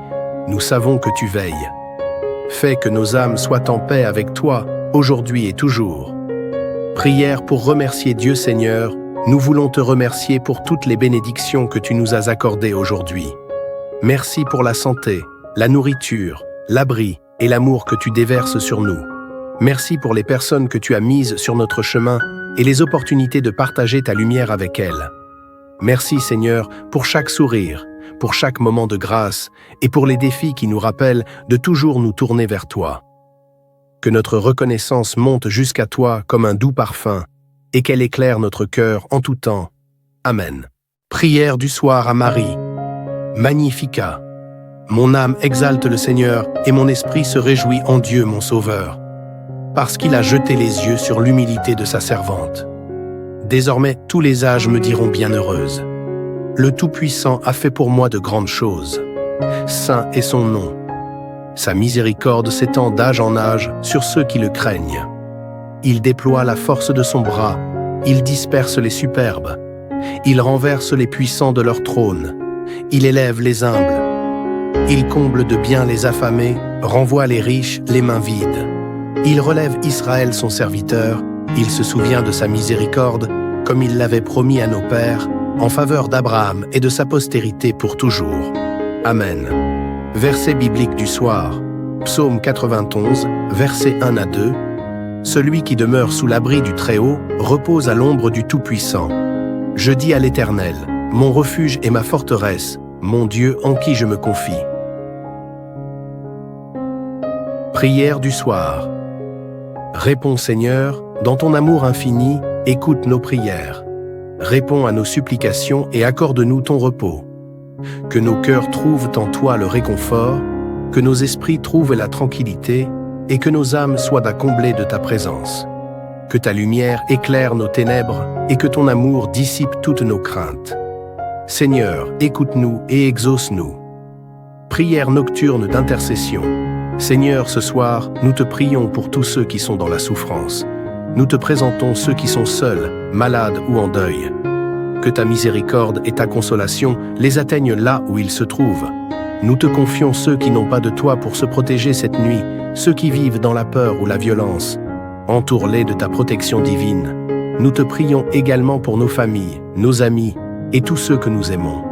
Speaker 1: nous savons que tu veilles. Fais que nos âmes soient en paix avec toi, aujourd'hui et toujours. Prière pour remercier Dieu Seigneur, nous voulons te remercier pour toutes les bénédictions que tu nous as accordées aujourd'hui. Merci pour la santé, la nourriture, l'abri et l'amour que tu déverses sur nous. Merci pour les personnes que tu as mises sur notre chemin et les opportunités de partager ta lumière avec elles. Merci Seigneur pour chaque sourire, pour chaque moment de grâce et pour les défis qui nous rappellent de toujours nous tourner vers toi. Que notre reconnaissance monte jusqu'à toi comme un doux parfum et qu'elle éclaire notre cœur en tout temps. Amen. Prière du soir à Marie. Magnificat. Mon âme exalte le Seigneur et mon esprit se réjouit en Dieu mon Sauveur, parce qu'il a jeté les yeux sur l'humilité de sa servante. Désormais, tous les âges me diront bienheureuse. Le Tout-Puissant a fait pour moi de grandes choses. Saint est son nom. Sa miséricorde s'étend d'âge en âge sur ceux qui le craignent. Il déploie la force de son bras, il disperse les superbes. Il renverse les puissants de leur trône. Il élève les humbles. Il comble de bien les affamés, renvoie les riches les mains vides. Il relève Israël son serviteur, il se souvient de sa miséricorde, comme il l'avait promis à nos pères, en faveur d'Abraham et de sa postérité pour toujours. Amen. Verset biblique du soir. Psaume 91, versets 1 à 2. Celui qui demeure sous l'abri du Très-Haut repose à l'ombre du Tout-Puissant. Je dis à l'Éternel, mon refuge et ma forteresse, mon Dieu en qui je me confie. Prière du soir. Réponds Seigneur, dans ton amour infini, écoute nos prières. Réponds à nos supplications et accorde-nous ton repos. Que nos cœurs trouvent en toi le réconfort, que nos esprits trouvent la tranquillité et que nos âmes soient à combler de ta présence. Que ta lumière éclaire nos ténèbres et que ton amour dissipe toutes nos craintes. Seigneur, écoute-nous et exauce-nous. Prière nocturne d'intercession. Seigneur, ce soir, nous te prions pour tous ceux qui sont dans la souffrance. Nous te présentons ceux qui sont seuls, malades ou en deuil. Que ta miséricorde et ta consolation les atteignent là où ils se trouvent. Nous te confions ceux qui n'ont pas de toi pour se protéger cette nuit, ceux qui vivent dans la peur ou la violence. Entoure-les de ta protection divine. Nous te prions également pour nos familles, nos amis et tous ceux que nous aimons.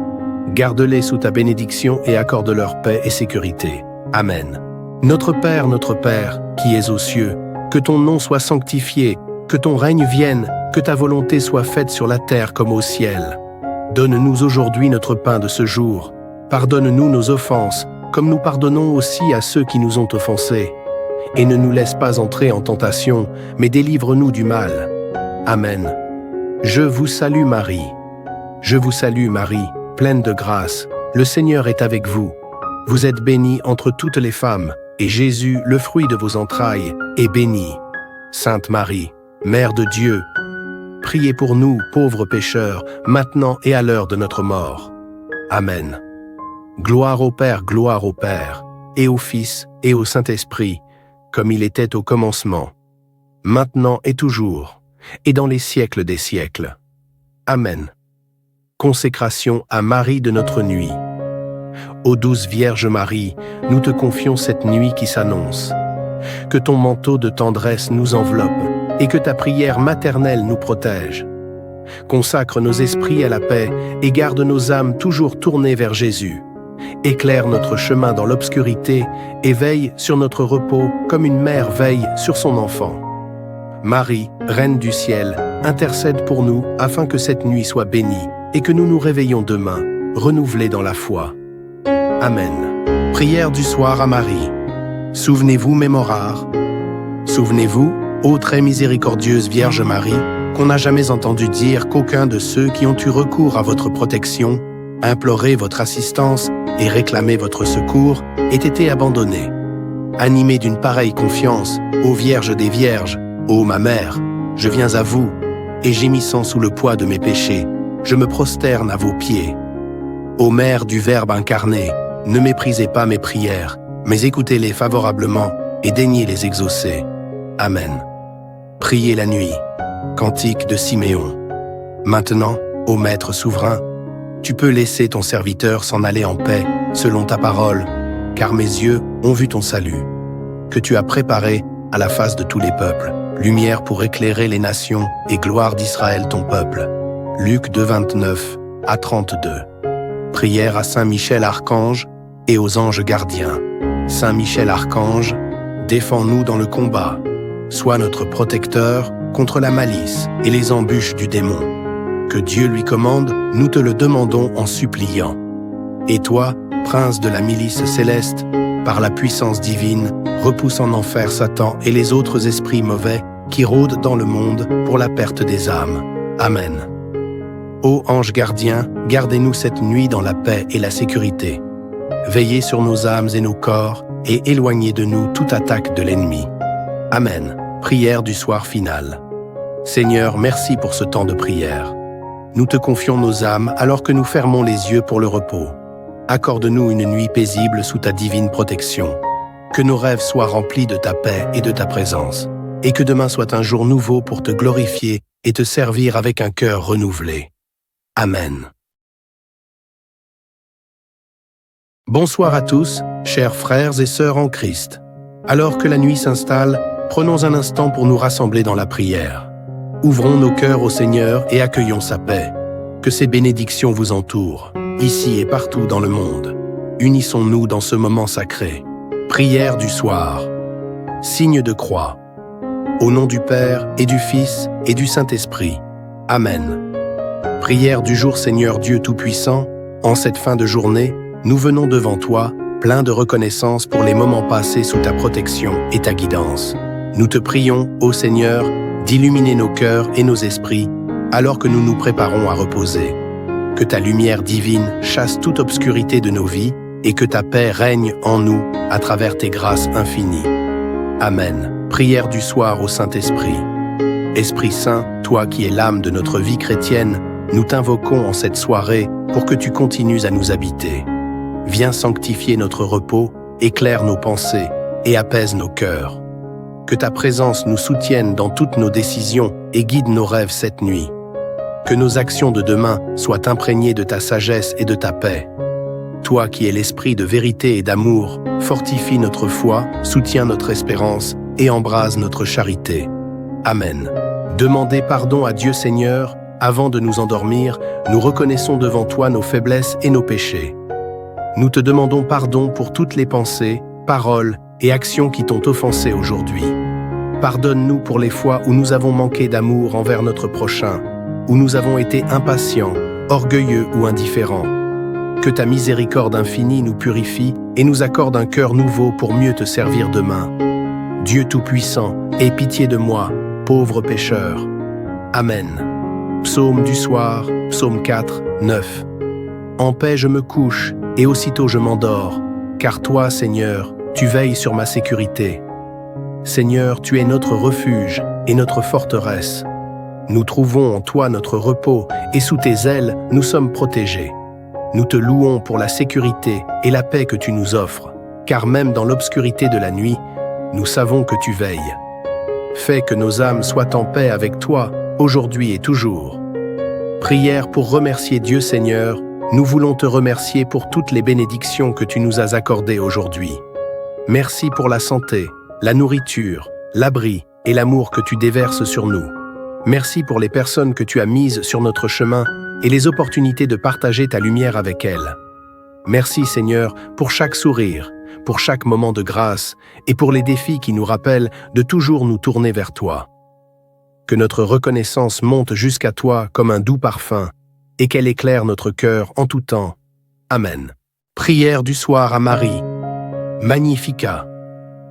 Speaker 1: Garde-les sous ta bénédiction et accorde-leur paix et sécurité. Amen. Notre Père, qui es aux cieux, que ton nom soit sanctifié, que ton règne vienne, que ta volonté soit faite sur la terre comme au ciel. Donne-nous aujourd'hui notre pain de ce jour. Pardonne-nous nos offenses, comme nous pardonnons aussi à ceux qui nous ont offensés. Et ne nous laisse pas entrer en tentation, mais délivre-nous du mal. Amen. Je vous salue Marie. Je vous salue Marie, pleine de grâce. Le Seigneur est avec vous. Vous êtes bénie entre toutes les femmes, et Jésus, le fruit de vos entrailles, est béni. Sainte Marie, Mère de Dieu, priez pour nous, pauvres pécheurs, maintenant et à l'heure de notre mort. Amen. Gloire au Père, et au Fils, et au Saint-Esprit, comme il était au commencement, maintenant et toujours, et dans les siècles des siècles. Amen. Consécration à Marie de notre nuit. Ô douce Vierge Marie, nous te confions cette nuit qui s'annonce. Que ton manteau de tendresse nous enveloppe et que ta prière maternelle nous protège. Consacre nos esprits à la paix et garde nos âmes toujours tournées vers Jésus. Éclaire notre chemin dans l'obscurité et veille sur notre repos comme une mère veille sur son enfant. Marie, Reine du ciel, intercède pour nous afin que cette nuit soit bénie et que nous nous réveillons demain, renouvelés dans la foi. Amen. Prière du soir à Marie. Souvenez-vous, mémorares. Souvenez-vous, ô très miséricordieuse Vierge Marie, qu'on n'a jamais entendu dire qu'aucun de ceux qui ont eu recours à votre protection, imploré votre assistance et réclamé votre secours ait été abandonné. Animé d'une pareille confiance, ô Vierge des Vierges, ô ma mère, je viens à vous, et gémissant sous le poids de mes péchés, je me prosterne à vos pieds. Ô Mère du Verbe incarné, ne méprisez pas mes prières, mais écoutez-les favorablement et daignez les exaucer. Amen. Priez la nuit. Cantique de Siméon. Maintenant, ô Maître souverain, tu peux laisser ton serviteur s'en aller en paix, selon ta parole, car mes yeux ont vu ton salut, que tu as préparé à la face de tous les peuples, lumière pour éclairer les nations et gloire d'Israël ton peuple. Luc 2, 29 à 32. Prière à Saint Michel Archange et aux anges gardiens. Saint Michel Archange, défends-nous dans le combat. Sois notre protecteur contre la malice et les embûches du démon. Que Dieu lui commande, nous te le demandons en suppliant. Et toi, prince de la milice céleste, par la puissance divine, repousse en enfer Satan et les autres esprits mauvais qui rôdent dans le monde pour la perte des âmes. Amen. Ô anges gardiens, gardez-nous cette nuit dans la paix et la sécurité. Veillez sur nos âmes et nos corps et éloignez de nous toute attaque de l'ennemi. Amen. Prière du soir final. Seigneur, merci pour ce temps de prière. Nous te confions nos âmes alors que nous fermons les yeux pour le repos. Accorde-nous une nuit paisible sous ta divine protection. Que nos rêves soient remplis de ta paix et de ta présence, et que demain soit un jour nouveau pour te glorifier et te servir avec un cœur renouvelé. Amen. Bonsoir à tous, chers frères et sœurs en Christ. Alors que la nuit s'installe, prenons un instant pour nous rassembler dans la prière. Ouvrons nos cœurs au Seigneur et accueillons sa paix. Que ses bénédictions vous entourent, ici et partout dans le monde. Unissons-nous dans ce moment sacré. Prière du soir. Signe de croix. Au nom du Père et du Fils et du Saint-Esprit. Amen. Prière du jour Seigneur Dieu Tout-Puissant, en cette fin de journée, nous venons devant toi, pleins de reconnaissance pour les moments passés sous ta protection et ta guidance. Nous te prions, ô Seigneur, d'illuminer nos cœurs et nos esprits, alors que nous nous préparons à reposer. Que ta lumière divine chasse toute obscurité de nos vies et que ta paix règne en nous à travers tes grâces infinies. Amen. Prière du soir au Saint-Esprit. Esprit Saint, toi qui es l'âme de notre vie chrétienne, nous t'invoquons en cette soirée pour que tu continues à nous habiter. Viens sanctifier notre repos, éclaire nos pensées et apaise nos cœurs. Que ta présence nous soutienne dans toutes nos décisions et guide nos rêves cette nuit. Que nos actions de demain soient imprégnées de ta sagesse et de ta paix. Toi qui es l'esprit de vérité et d'amour, fortifie notre foi, soutiens notre espérance et embrase notre charité. Amen. Demandez pardon à Dieu Seigneur. Avant de nous endormir, nous reconnaissons devant toi nos faiblesses et nos péchés. Nous te demandons pardon pour toutes les pensées, paroles et actions qui t'ont offensé aujourd'hui. Pardonne-nous pour les fois où nous avons manqué d'amour envers notre prochain, où nous avons été impatients, orgueilleux ou indifférents. Que ta miséricorde infinie nous purifie et nous accorde un cœur nouveau pour mieux te servir demain. Dieu Tout-Puissant, aie pitié de moi, pauvre pécheur. Amen. Psaume du soir, psaume 4, 9. En paix je me couche, et aussitôt je m'endors, car toi, Seigneur, tu veilles sur ma sécurité. Seigneur, tu es notre refuge et notre forteresse. Nous trouvons en toi notre repos, et sous tes ailes, nous sommes protégés. Nous te louons pour la sécurité et la paix que tu nous offres, car même dans l'obscurité de la nuit, nous savons que tu veilles. Fais que nos âmes soient en paix avec toi, aujourd'hui et toujours. Prière pour remercier Dieu Seigneur, nous voulons te remercier pour toutes les bénédictions que tu nous as accordées aujourd'hui. Merci pour la santé, la nourriture, l'abri et l'amour que tu déverses sur nous. Merci pour les personnes que tu as mises sur notre chemin et les opportunités de partager ta lumière avec elles. Merci Seigneur pour chaque sourire, pour chaque moment de grâce et pour les défis qui nous rappellent de toujours nous tourner vers toi. Que notre reconnaissance monte jusqu'à toi comme un doux parfum et qu'elle éclaire notre cœur en tout temps. Amen. Prière du soir à Marie. Magnificat.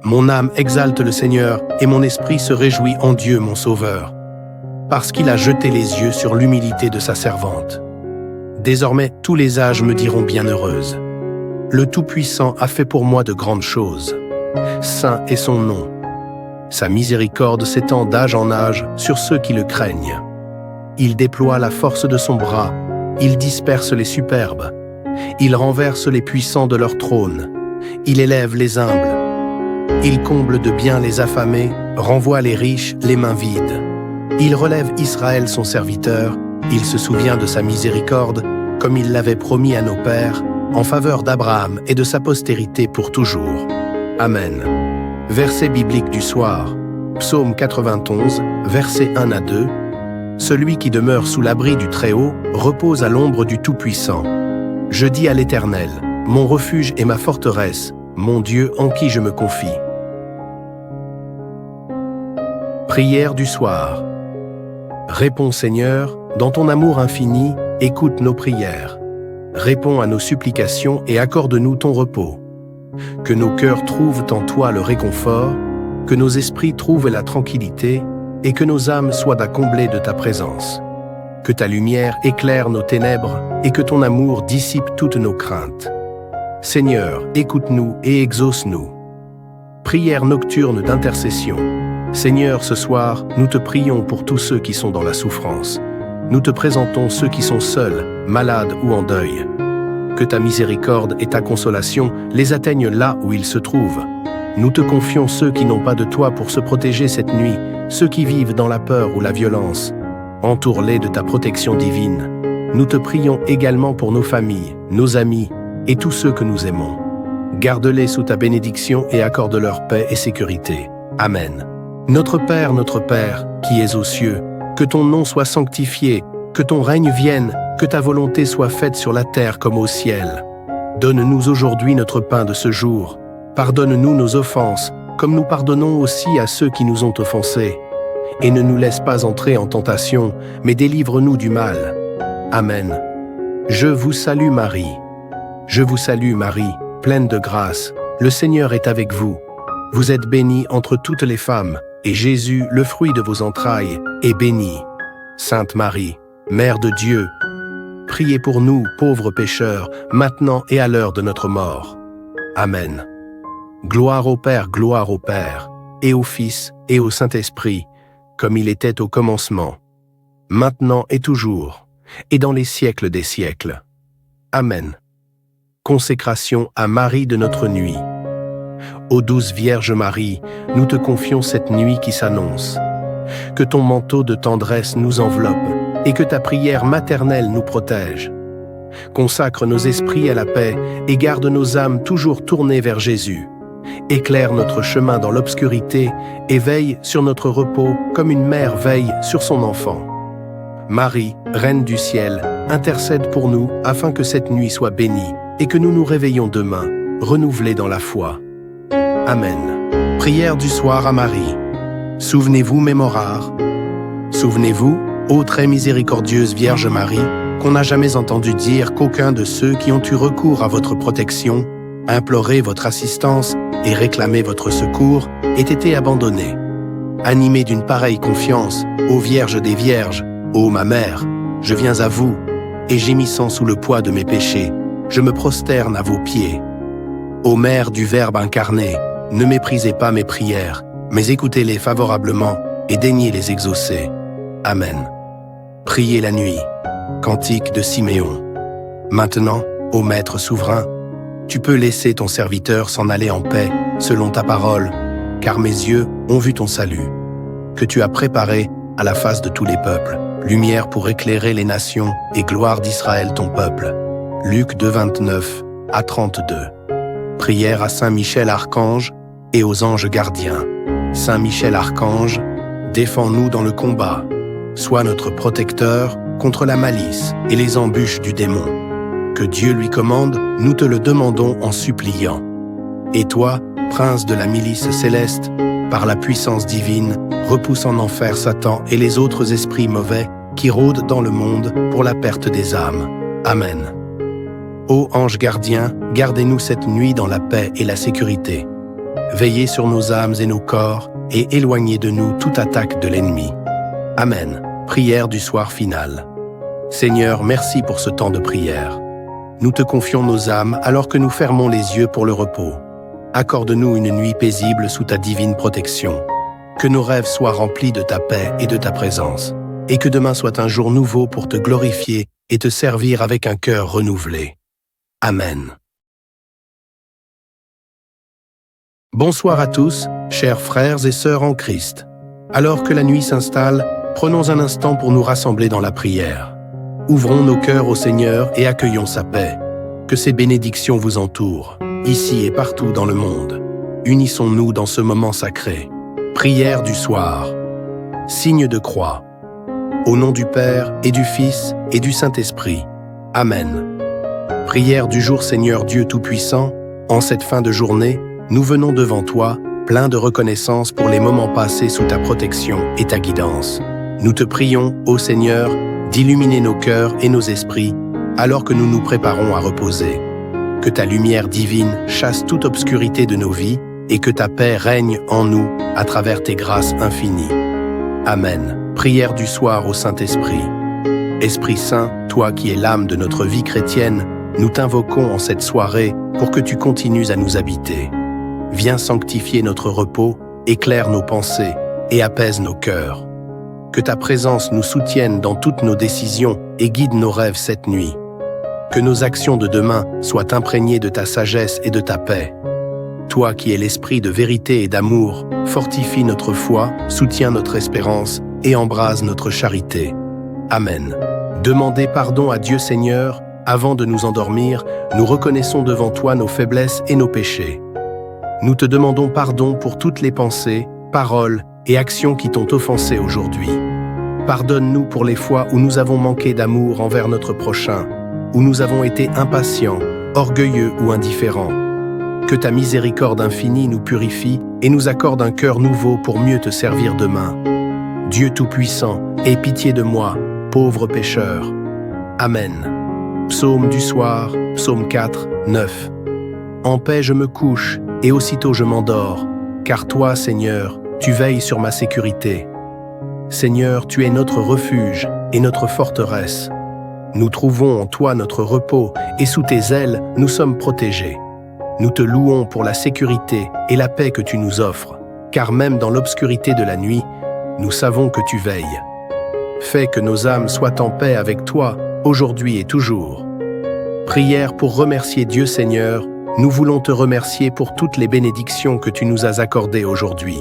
Speaker 1: Mon âme exalte le Seigneur et mon esprit se réjouit en Dieu mon Sauveur, parce qu'il a jeté les yeux sur l'humilité de sa servante. Désormais, tous les âges me diront bienheureuse. Le Tout-Puissant a fait pour moi de grandes choses. Saint est son nom. Sa miséricorde s'étend d'âge en âge sur ceux qui le craignent. Il déploie la force de son bras, il disperse les superbes, il renverse les puissants de leur trône, il élève les humbles. Il comble de bien les affamés, renvoie les riches les mains vides. Il relève Israël son serviteur, il se souvient de sa miséricorde, comme il l'avait promis à nos pères, en faveur d'Abraham et de sa postérité pour toujours. Amen. Verset biblique du soir. Psaume 91, versets 1 à 2. Celui qui demeure sous l'abri du Très-Haut repose à l'ombre du Tout-Puissant. Je dis à l'Éternel, mon refuge et ma forteresse, mon Dieu en qui je me confie. Prière du soir. Réponds Seigneur, dans ton amour infini, écoute nos prières. Réponds à nos supplications et accorde-nous ton repos. Que nos cœurs trouvent en toi le réconfort, que nos esprits trouvent la tranquillité et que nos âmes soient à combler de ta présence. Que ta lumière éclaire nos ténèbres et que ton amour dissipe toutes nos craintes. Seigneur, écoute-nous et exauce-nous. Prière nocturne d'intercession. Seigneur, ce soir, nous te prions pour tous ceux qui sont dans la souffrance. Nous te présentons ceux qui sont seuls, malades ou en deuil. Que ta miséricorde et ta consolation les atteignent là où ils se trouvent. Nous te confions ceux qui n'ont pas de toi pour se protéger cette nuit, ceux qui vivent dans la peur ou la violence. Entoure-les de ta protection divine. Nous te prions également pour nos familles, nos amis et tous ceux que nous aimons. Garde-les sous ta bénédiction et accorde-leur paix et sécurité. Amen. Notre Père, qui es aux cieux, que ton nom soit sanctifié, que ton règne vienne, que ta volonté soit faite sur la terre comme au ciel. Donne-nous aujourd'hui notre pain de ce jour. Pardonne-nous nos offenses, comme nous pardonnons aussi à ceux qui nous ont offensés. Et ne nous laisse pas entrer en tentation, mais délivre-nous du mal. Amen. Je vous salue Marie. Je vous salue Marie, pleine de grâce. Le Seigneur est avec vous. Vous êtes bénie entre toutes les femmes, et Jésus, le fruit de vos entrailles, est béni. Sainte Marie, Mère de Dieu, priez pour nous, pauvres pécheurs, maintenant et à l'heure de notre mort. Amen. Gloire au Père, et au Fils, et au Saint-Esprit, comme il était au commencement, maintenant et toujours, et dans les siècles des siècles. Amen. Consécration à Marie de notre nuit. Ô douce Vierge Marie, nous te confions cette nuit qui s'annonce. Que ton manteau de tendresse nous enveloppe et que ta prière maternelle nous protège. Consacre nos esprits à la paix et garde nos âmes toujours tournées vers Jésus. Éclaire notre chemin dans l'obscurité et veille sur notre repos comme une mère veille sur son enfant. Marie, Reine du ciel, intercède pour nous afin que cette nuit soit bénie et que nous nous réveillons demain, renouvelés dans la foi. Amen. Prière du soir à Marie. Souvenez-vous, mémorare. Souvenez-vous, ô très miséricordieuse Vierge Marie, qu'on n'a jamais entendu dire qu'aucun de ceux qui ont eu recours à votre protection, imploré votre assistance et réclamé votre secours, ait été abandonné. Animé d'une pareille confiance, ô Vierge des Vierges, ô ma mère, je viens à vous, et gémissant sous le poids de mes péchés, je me prosterne à vos pieds. Ô Mère du Verbe incarné, ne méprisez pas mes prières, mais écoutez-les favorablement et daignez les exaucer. Amen. Priez la nuit. Cantique de Siméon. Maintenant, ô Maître souverain, tu peux laisser ton serviteur s'en aller en paix, selon ta parole, car mes yeux ont vu ton salut, que tu as préparé à la face de tous les peuples, lumière pour éclairer les nations et gloire d'Israël ton peuple. Luc 2, 29 à 32. Prière à Saint Michel Archange et aux anges gardiens. Saint Michel Archange, défends-nous dans le combat. Sois notre protecteur contre la malice et les embûches du démon. Que Dieu lui commande, nous te le demandons en suppliant. Et toi, prince de la milice céleste, par la puissance divine, repousse en enfer Satan et les autres esprits mauvais qui rôdent dans le monde pour la perte des âmes. Amen. Ô anges gardiens, gardez-nous cette nuit dans la paix et la sécurité. Veillez sur nos âmes et nos corps et éloignez de nous toute attaque de l'ennemi. Amen. Prière du soir final. Seigneur, merci pour ce temps de prière. Nous te confions nos âmes alors que nous fermons les yeux pour le repos. Accorde-nous une nuit paisible sous ta divine protection. Que nos rêves soient remplis de ta paix et de ta présence, et que demain soit un jour nouveau pour te glorifier et te servir avec un cœur renouvelé. Amen. Bonsoir à tous, chers frères et sœurs en Christ. Alors que la nuit s'installe, prenons un instant pour nous rassembler dans la prière. Ouvrons nos cœurs au Seigneur et accueillons sa paix. Que ses bénédictions vous entourent, ici et partout dans le monde. Unissons-nous dans ce moment sacré. Prière du soir. Signe de croix. Au nom du Père et du Fils et du Saint-Esprit. Amen. Prière du jour Seigneur Dieu Tout-Puissant, en cette fin de journée, nous venons devant toi, pleins de reconnaissance pour les moments passés sous ta protection et ta guidance. Nous te prions, ô Seigneur, d'illuminer nos cœurs et nos esprits, alors que nous nous préparons à reposer. Que ta lumière divine chasse toute obscurité de nos vies et que ta paix règne en nous à travers tes grâces infinies. Amen. Prière du soir au Saint-Esprit. Esprit Saint, toi qui es l'âme de notre vie chrétienne, nous t'invoquons en cette soirée pour que tu continues à nous habiter. Viens sanctifier notre repos, éclaire nos pensées et apaise nos cœurs. Que ta présence nous soutienne dans toutes nos décisions et guide nos rêves cette nuit. Que nos actions de demain soient imprégnées de ta sagesse et de ta paix. Toi qui es l'esprit de vérité et d'amour, fortifie notre foi, soutiens notre espérance et embrase notre charité. Amen. Demandez pardon à Dieu Seigneur, avant de nous endormir, nous reconnaissons devant toi nos faiblesses et nos péchés. Nous te demandons pardon pour toutes les pensées, paroles et actions qui t'ont offensé aujourd'hui. Pardonne-nous pour les fois où nous avons manqué d'amour envers notre prochain, où nous avons été impatients, orgueilleux ou indifférents. Que ta miséricorde infinie nous purifie et nous accorde un cœur nouveau pour mieux te servir demain. Dieu Tout-Puissant, aie pitié de moi, pauvre pécheur. Amen. Psaume du soir, psaume 4, 9. En paix je me couche, et aussitôt je m'endors, car toi, Seigneur, tu veilles sur ma sécurité. Seigneur, tu es notre refuge et notre forteresse. Nous trouvons en toi notre repos, et sous tes ailes, nous sommes protégés. Nous te louons pour la sécurité et la paix que tu nous offres, car même dans l'obscurité de la nuit, nous savons que tu veilles. Fais que nos âmes soient en paix avec toi, aujourd'hui et toujours. Prière pour remercier Dieu Seigneur, nous voulons te remercier pour toutes les bénédictions que tu nous as accordées aujourd'hui.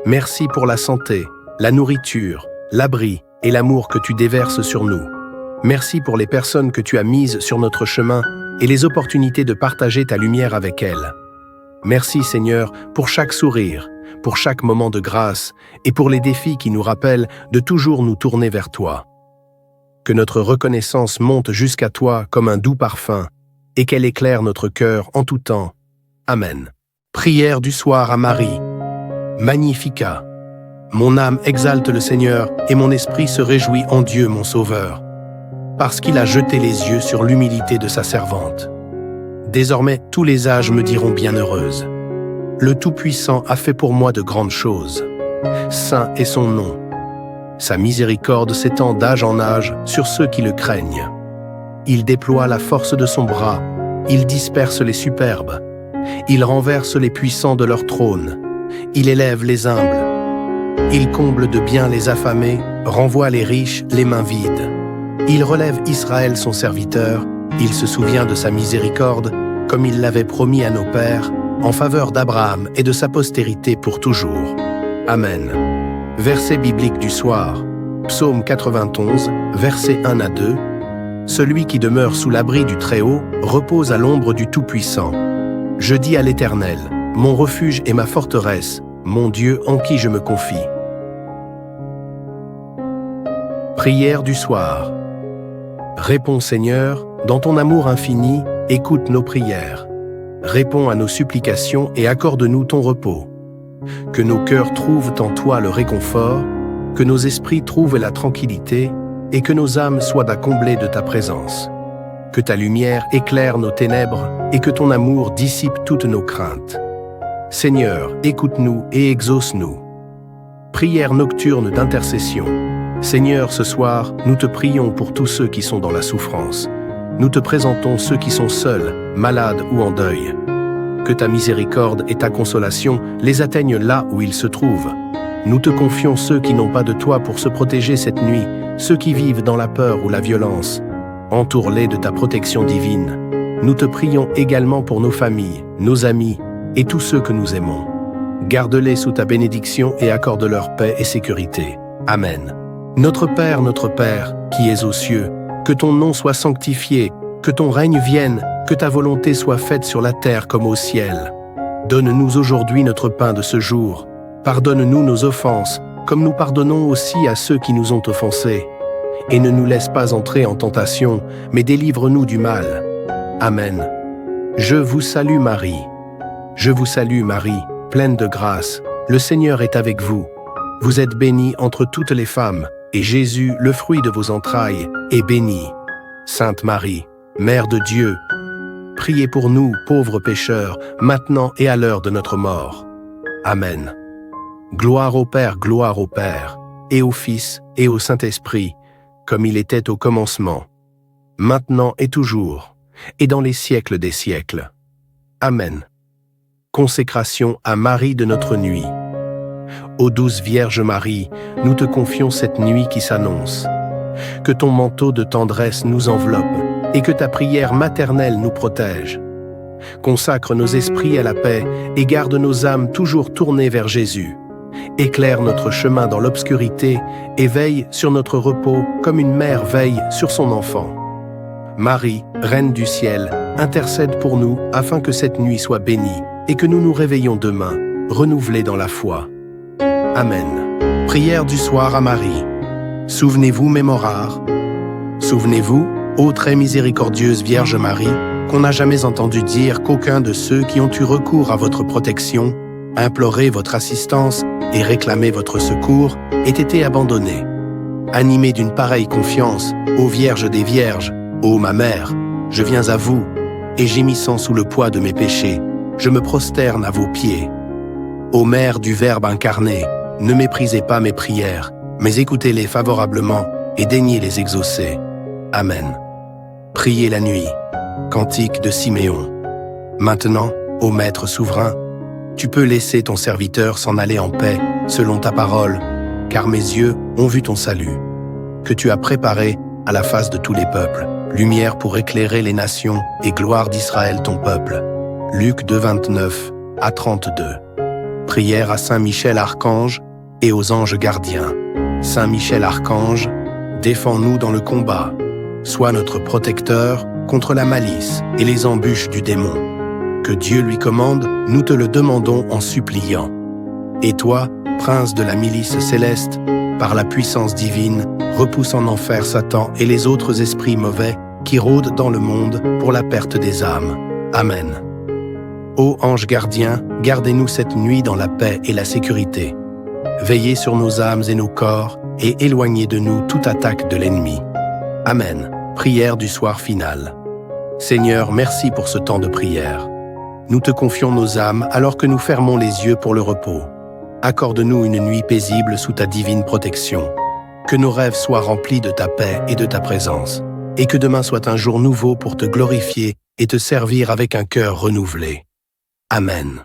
Speaker 1: Merci pour la santé, la nourriture, l'abri et l'amour que tu déverses sur nous. Merci pour les personnes que tu as mises sur notre chemin et les opportunités de partager ta lumière avec elles. Merci Seigneur pour chaque sourire, pour chaque moment de grâce et pour les défis qui nous rappellent de toujours nous tourner vers toi. Que notre reconnaissance monte jusqu'à toi comme un doux parfum et qu'elle éclaire notre cœur en tout temps. Amen. Prière du soir à Marie. Magnificat. Mon âme exalte le Seigneur et mon esprit se réjouit en Dieu mon Sauveur, parce qu'il a jeté les yeux sur l'humilité de sa servante. Désormais, tous les âges me diront bienheureuse. Le Tout-Puissant a fait pour moi de grandes choses. Saint est son nom. Sa miséricorde s'étend d'âge en âge sur ceux qui le craignent. Il déploie la force de son bras, il disperse les superbes, il renverse les puissants de leur trône, il élève les humbles, il comble de bien les affamés, renvoie les riches les mains vides. Il relève Israël son serviteur, il se souvient de sa miséricorde, comme il l'avait promis à nos pères, en faveur d'Abraham et de sa postérité pour toujours. Amen. Verset biblique du soir, Psaume 91, versets 1 à 2. Celui qui demeure sous l'abri du Très-Haut repose à l'ombre du Tout-Puissant. Je dis à l'Éternel, mon refuge et ma forteresse, mon Dieu en qui je me confie. Prière du soir. Réponds Seigneur, dans ton amour infini, écoute nos prières. Réponds à nos supplications et accorde-nous ton repos. Que nos cœurs trouvent en toi le réconfort, que nos esprits trouvent la tranquillité, et que nos âmes soient à combler de ta présence. Que ta lumière éclaire nos ténèbres et que ton amour dissipe toutes nos craintes. Seigneur, écoute-nous et exauce-nous. Prière nocturne d'intercession. Seigneur, ce soir, nous te prions pour tous ceux qui sont dans la souffrance. Nous te présentons ceux qui sont seuls, malades ou en deuil. Que ta miséricorde et ta consolation les atteignent là où ils se trouvent. Nous te confions ceux qui n'ont pas de toi pour se protéger cette nuit, ceux qui vivent dans la peur ou la violence. Entoure-les de ta protection divine. Nous te prions également pour nos familles, nos amis et tous ceux que nous aimons. Garde-les sous ta bénédiction et accorde-leur paix et sécurité. Amen. Notre Père, qui es aux cieux, que ton nom soit sanctifié, que ton règne vienne, que ta volonté soit faite sur la terre comme au ciel. Donne-nous aujourd'hui notre pain de ce jour. Pardonne-nous nos offenses, comme nous pardonnons aussi à ceux qui nous ont offensés. Et ne nous laisse pas entrer en tentation, mais délivre-nous du mal. Amen. Je vous salue Marie. Je vous salue Marie, pleine de grâce. Le Seigneur est avec vous. Vous êtes bénie entre toutes les femmes, et Jésus, le fruit de vos entrailles, est béni. Sainte Marie, Mère de Dieu, priez pour nous, pauvres pécheurs, maintenant et à l'heure de notre mort. Amen. Gloire au Père, et au Fils, et au Saint-Esprit, comme il était au commencement, maintenant et toujours, et dans les siècles des siècles. Amen. Consécration à Marie de notre nuit. Ô douce Vierge Marie, nous te confions cette nuit qui s'annonce. Que ton manteau de tendresse nous enveloppe, et que ta prière maternelle nous protège. Consacre nos esprits à la paix, et garde nos âmes toujours tournées vers Jésus. Éclaire notre chemin dans l'obscurité, et veille sur notre repos comme une mère veille sur son enfant. Marie, Reine du ciel, intercède pour nous afin que cette nuit soit bénie, et que nous nous réveillons demain, renouvelés dans la foi. Amen. Prière du soir à Marie. Souvenez-vous, mémorares. Souvenez-vous, ô très miséricordieuse Vierge Marie, qu'on n'a jamais entendu dire qu'aucun de ceux qui ont eu recours à votre protection, imploré votre assistance et réclamé votre secours, ait été abandonné. Animée d'une pareille confiance, ô Vierge des Vierges, ô ma mère, je viens à vous, et gémissant sous le poids de mes péchés, je me prosterne à vos pieds. Ô Mère du Verbe incarné, ne méprisez pas mes prières, mais écoutez-les favorablement et daignez les exaucer. Amen. Priez la nuit. Cantique de Siméon. Maintenant, ô Maître souverain, tu peux laisser ton serviteur s'en aller en paix, selon ta parole, car mes yeux ont vu ton salut, que tu as préparé à la face de tous les peuples, lumière pour éclairer les nations et gloire d'Israël ton peuple. Luc 2, 29 à 32. Prière à Saint Michel Archange et aux anges gardiens. Saint Michel Archange, défends-nous dans le combat. Sois notre protecteur contre la malice et les embûches du démon. Que Dieu lui commande, nous te le demandons en suppliant. Et toi, prince de la milice céleste, par la puissance divine, repousse en enfer Satan et les autres esprits mauvais qui rôdent dans le monde pour la perte des âmes. Amen. Ô anges gardiens, gardez-nous cette nuit dans la paix et la sécurité. Veillez sur nos âmes et nos corps et éloignez de nous toute attaque de l'ennemi. Amen. Prière du soir final. Seigneur, merci pour ce temps de prière. Nous te confions nos âmes alors que nous fermons les yeux pour le repos. Accorde-nous une nuit paisible sous ta divine protection. Que nos rêves soient remplis de ta paix et de ta présence, et que demain soit un jour nouveau pour te glorifier et te servir avec un cœur renouvelé. Amen.